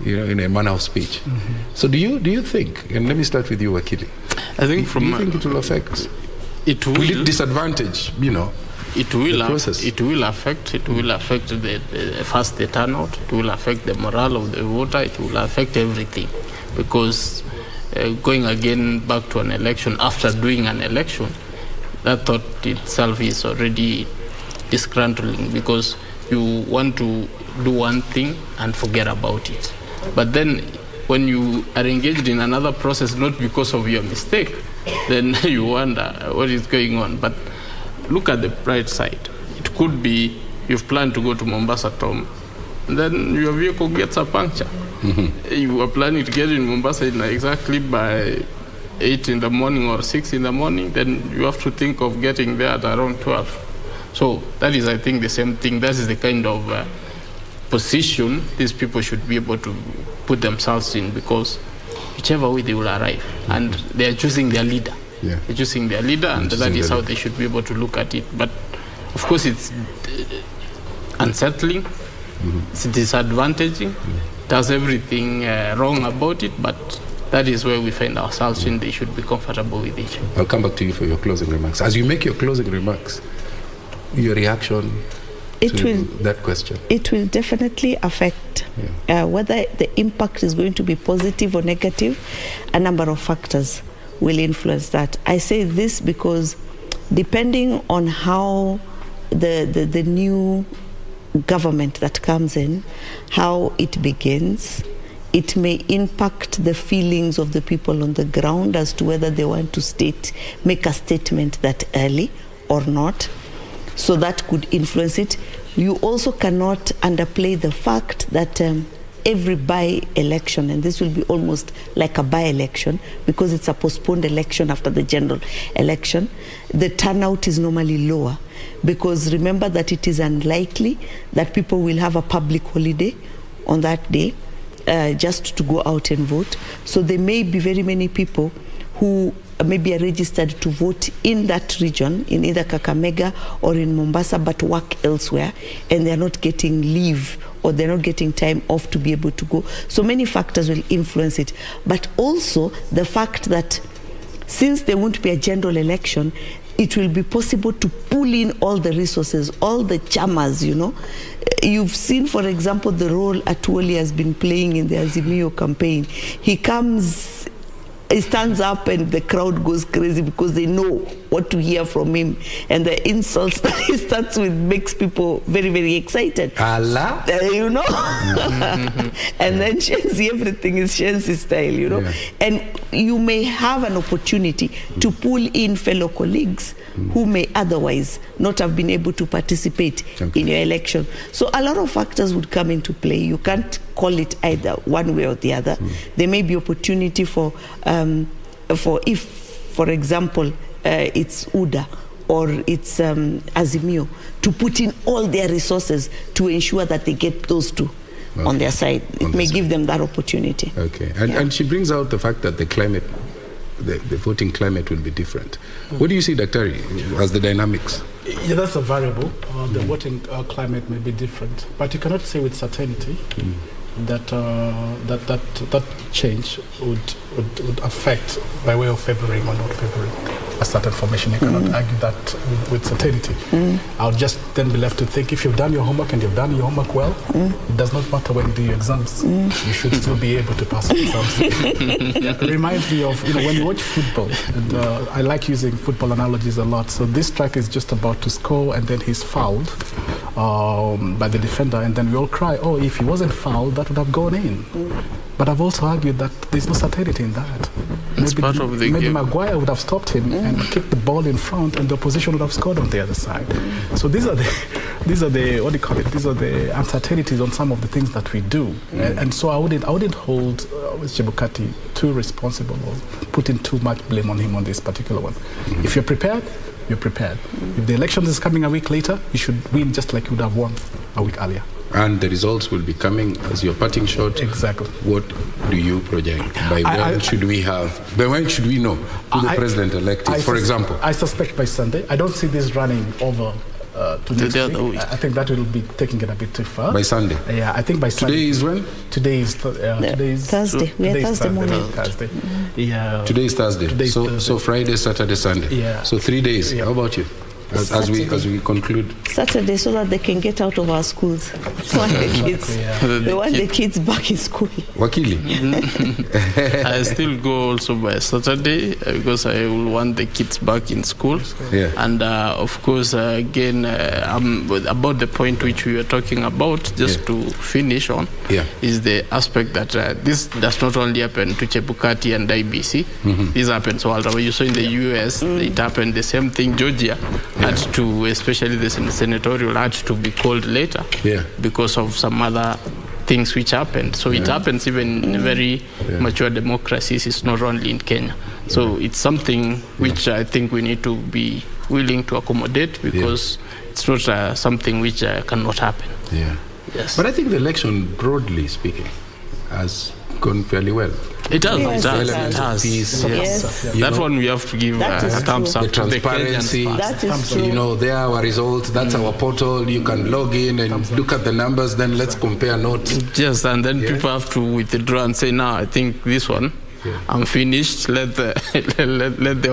S1: you know, in a manner of speech. So do you think, and let me start with you, Wakili.
S4: I think
S1: do you think it will affect?
S4: It will
S1: it disadvantage, you know,
S4: it will affect first the turnout, it will affect the morale of the voter, it will affect everything. Because going again back to an election after doing an election, that thought itself is already disgruntling, because you want to do one thing and forget about it. But then when you are engaged in another process, not because of your mistake, then you wonder what is going on. But look at the bright side. It could be you've planned to go to Mombasa, Tom, and then your vehicle gets a puncture. You were planning to get in Mombasa exactly by 8 in the morning or 6 in the morning, then you have to think of getting there at around 12. So that is, I think, the same thing. That is the kind of position these people should be able to put themselves in, because whichever way they will arrive, and they are choosing their leader. They're choosing their leader, and that is how they should be able to look at it. But of course, it's unsettling, it's disadvantaging, does everything wrong about it, but that is where we find ourselves, and they should be comfortable with it.
S1: I'll come back to you for your closing remarks. As you make your closing remarks, your reaction to that question?
S2: It will definitely affect whether the impact is going to be positive or negative. A number of factors will influence that. I say this because depending on how the new government that comes in, how it begins, it may impact the feelings of the people on the ground as to whether they want to make a statement that early or not. So that could influence it. You also cannot underplay the fact that every by-election, and this will be almost like a by-election because it's a postponed election after the general election, the turnout is normally lower, because remember that it is unlikely that people will have a public holiday on that day just to go out and vote. So there may be very many people who maybe are registered to vote in that region, in either Kakamega or in Mombasa, but work elsewhere, and they're not getting leave or they're not getting time off to be able to go. So many factors will influence it. But also the fact that since there won't be a general election, it will be possible to pull in all the resources, all the chamas, you know. You've seen, for example, the role Atuoli has been playing in the Azimio campaign. He stands up and the crowd goes crazy because they know what to hear from him. And the insults that he starts with makes people very, very excited. Allah? You know? And then Shenzi, everything is Shenzi style, you know? And you may have an opportunity to pull in fellow colleagues who may otherwise not have been able to participate in your election. So a lot of factors would come into play. You can't call it either one way or the other. There may be opportunity for if, for example, it's UDA or it's Azimio, to put in all their resources to ensure that they get those two on their side. It may give them that opportunity.
S1: Okay, and she brings out the fact that the climate, the voting climate will be different. What do you see, Daktari, as the dynamics?
S3: Yeah, that's a variable. The voting climate may be different, but you cannot say with certainty that that change would affect by way of favoring or not favoring a certain formation. You cannot argue that with certainty. I'll just then be left to think, if you've done your homework and you've done your homework well, it does not matter when you do your exams. You should still be able to pass your exams. It reminds me of, when you watch football, and I like using football analogies a lot. So this striker is just about to score, and then he's fouled by the defender, and then we all cry, oh, if he wasn't fouled, that would have gone in. But I've also argued that there's no certainty in that. Maybe Maguire would have stopped him and kicked the ball in front, and the opposition would have scored on the other side. So these are the what do you call it? These are the uncertainties on some of the things that we do. And so I wouldn't hold Chebukati too responsible or putting too much blame on him on this particular one. If you're prepared, you're prepared. If the election is coming a week later, you should win just like you would have won a week earlier.
S1: And the results will be coming as your parting shot.
S3: Exactly.
S1: What do you project? By when should we know who the president-elect is, for example?
S3: I suspect by Sunday. I don't see this running over to next week. I think that will be taking it a bit too far.
S1: By Sunday?
S3: Yeah, I think by Sunday.
S1: Today is when?
S3: Today is
S2: Thursday. We are Thursday morning.
S3: Thursday. Yeah.
S1: Today is Thursday. So Friday, Saturday, Sunday.
S3: Yeah.
S1: So 3 days. Yeah. How about you? As we conclude.
S2: Saturday, so that they can get out of our schools. They want the kids back in school.
S1: Wakili?
S4: I still go also by Saturday because I will want the kids back in school.
S1: Yeah.
S4: And of course, again, about the point which we were talking about, just to finish on, is the aspect that this does not only happen to Chebukati and IBC. This happens all over. You saw in the US, it happened the same thing. Georgia had to, especially the senatorial, had to be called later because of some other things which happened. So it happens even in very mature democracies. It's not only in Kenya. So it's something which I think we need to be willing to accommodate because it's not something which cannot happen. Yes.
S1: But I think the election, broadly speaking, has gone fairly well.
S4: It has. That one we have to give thumbs up.
S1: The transparency.
S2: That is true.
S1: There are our results. That's our portal. You can log in and look at the numbers. Then let's compare notes.
S4: Yes, and then people have to withdraw and say, "Now, I think this one." I'm finished. Let the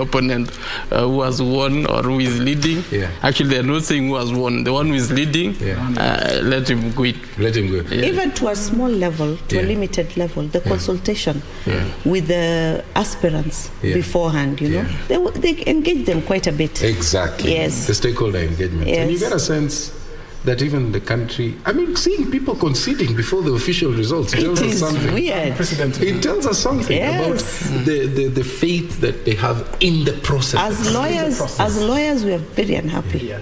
S4: opponent who has won or who is leading. Actually, they're not saying who has won. The one who is leading, let him quit.
S1: Let him go.
S2: Even to a small level, to a limited level, the consultation with the aspirants beforehand, they engage them quite a bit.
S1: Exactly.
S2: Yes.
S1: The stakeholder engagement.
S2: Yes.
S1: And you get a sense that even the country, seeing people conceding before the official results tells us something.
S2: Weird.
S1: It tells us something about the faith that they have in the process.
S2: As lawyers, we are very unhappy.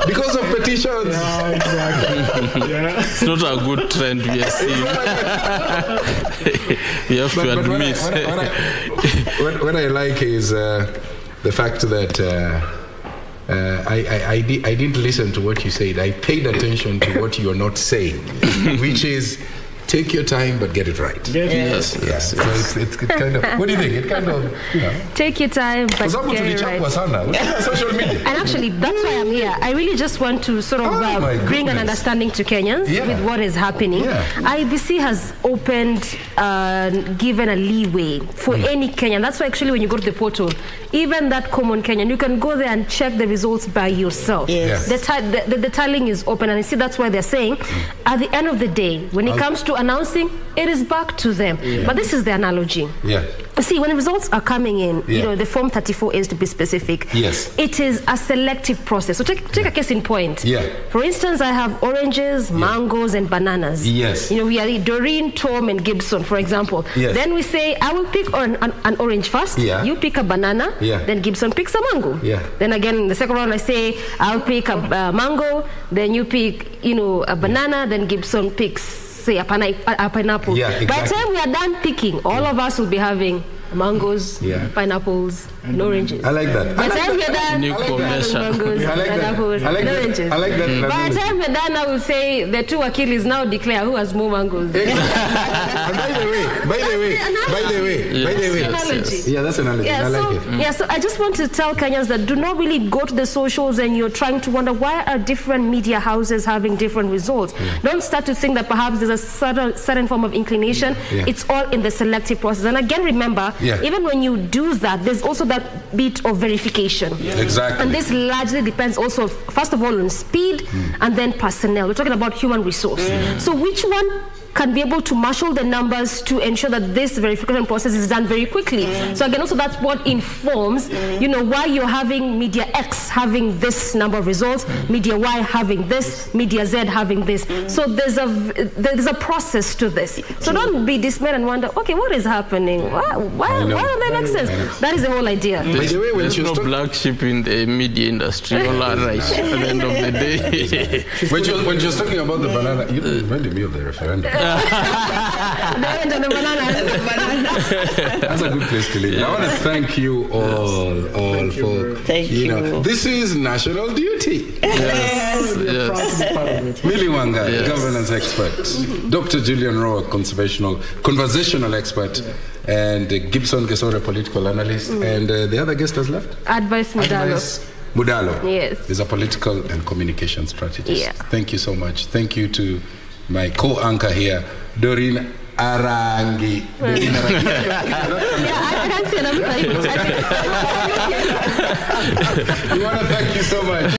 S1: Because of petitions.
S3: Yeah, exactly.
S4: It's not a good trend we are seeing. We have to admit.
S1: What I like is the fact that I didn't listen to what you said. I paid attention to what you're not saying, which is take your time but get it right.
S4: Yes.
S1: So it's kind of, what do you think? It kind of,
S5: take your time but get it right.
S1: Social media.
S5: And actually, that's why I'm here. I really just want to sort of bring an understanding to Kenyans with what is happening. IBC has opened, given a leeway for any Kenyan. That's why actually when you go to the portal, even that common Kenyan, you can go there and check the results by yourself.
S2: Yes.
S5: The tallying is open, and you see that's why they're saying at the end of the day, when it comes to announcing, it is back to them. But this is the analogy. See, when the results are coming in, the Form 34 is to be specific. It is a selective process. So take a case in point. For instance, I have oranges, mangoes, and bananas. We are Doreen, Tom, and Gibson, for example. Then we say, I will pick an orange first. You pick a banana. Then Gibson picks a mango. Then again, in the second round, I say, I'll pick a mango. Then you pick, a banana. Then Gibson picks, say, a pineapple. By the time we are done picking, all of us will be having mangoes, pineapples, and oranges.
S1: I like that.
S5: By the time we're done,
S4: mangoes,
S5: and apples, and oranges.
S1: I like that.
S5: By the time we're done, I will say the two Achilles now declare who has more mangoes.
S1: And by the way, yeah, that's an analogy.
S5: Yeah,
S1: I like it.
S5: Yeah, so I just want to tell Kenyans that do not really go to the socials and you're trying to wonder why are different media houses having different results. Don't start to think that perhaps there's a certain form of inclination. It's all in the selective process. And again, remember, even when you do that, there's also that bit of verification.
S1: Exactly.
S5: And this largely depends also, first of all, on speed and then personnel. We're talking about human resource. So which one can be able to marshal the numbers to ensure that this verification process is done very quickly. So again, also that's what informs, you know, why you're having media X having this number of results, media Y having this, media Z having this. So there's a process to this. So don't be dismayed and wonder, okay, what is happening? Why don't they make sense? That is the whole idea.
S4: There's no black sheep in the media industry. All are right at the end of the day.
S1: When she was talking about the banana, you reminded me of the referendum. That's a good place to leave. I want to thank you all for this is national duty.
S4: Yes.
S1: Millie Lwanga, governance expert, Dr. Julian, Rowan, conversational expert, and Gibson, Gisore, political analyst, and the other guest has left.
S5: Advice
S1: Mudalo.
S5: Yes.
S1: Is a political and communication strategist.
S5: Yeah.
S1: Thank you so much. Thank you to my co-anchor here, Doreen Arange.
S5: I can't say another.
S1: We want to thank you so much.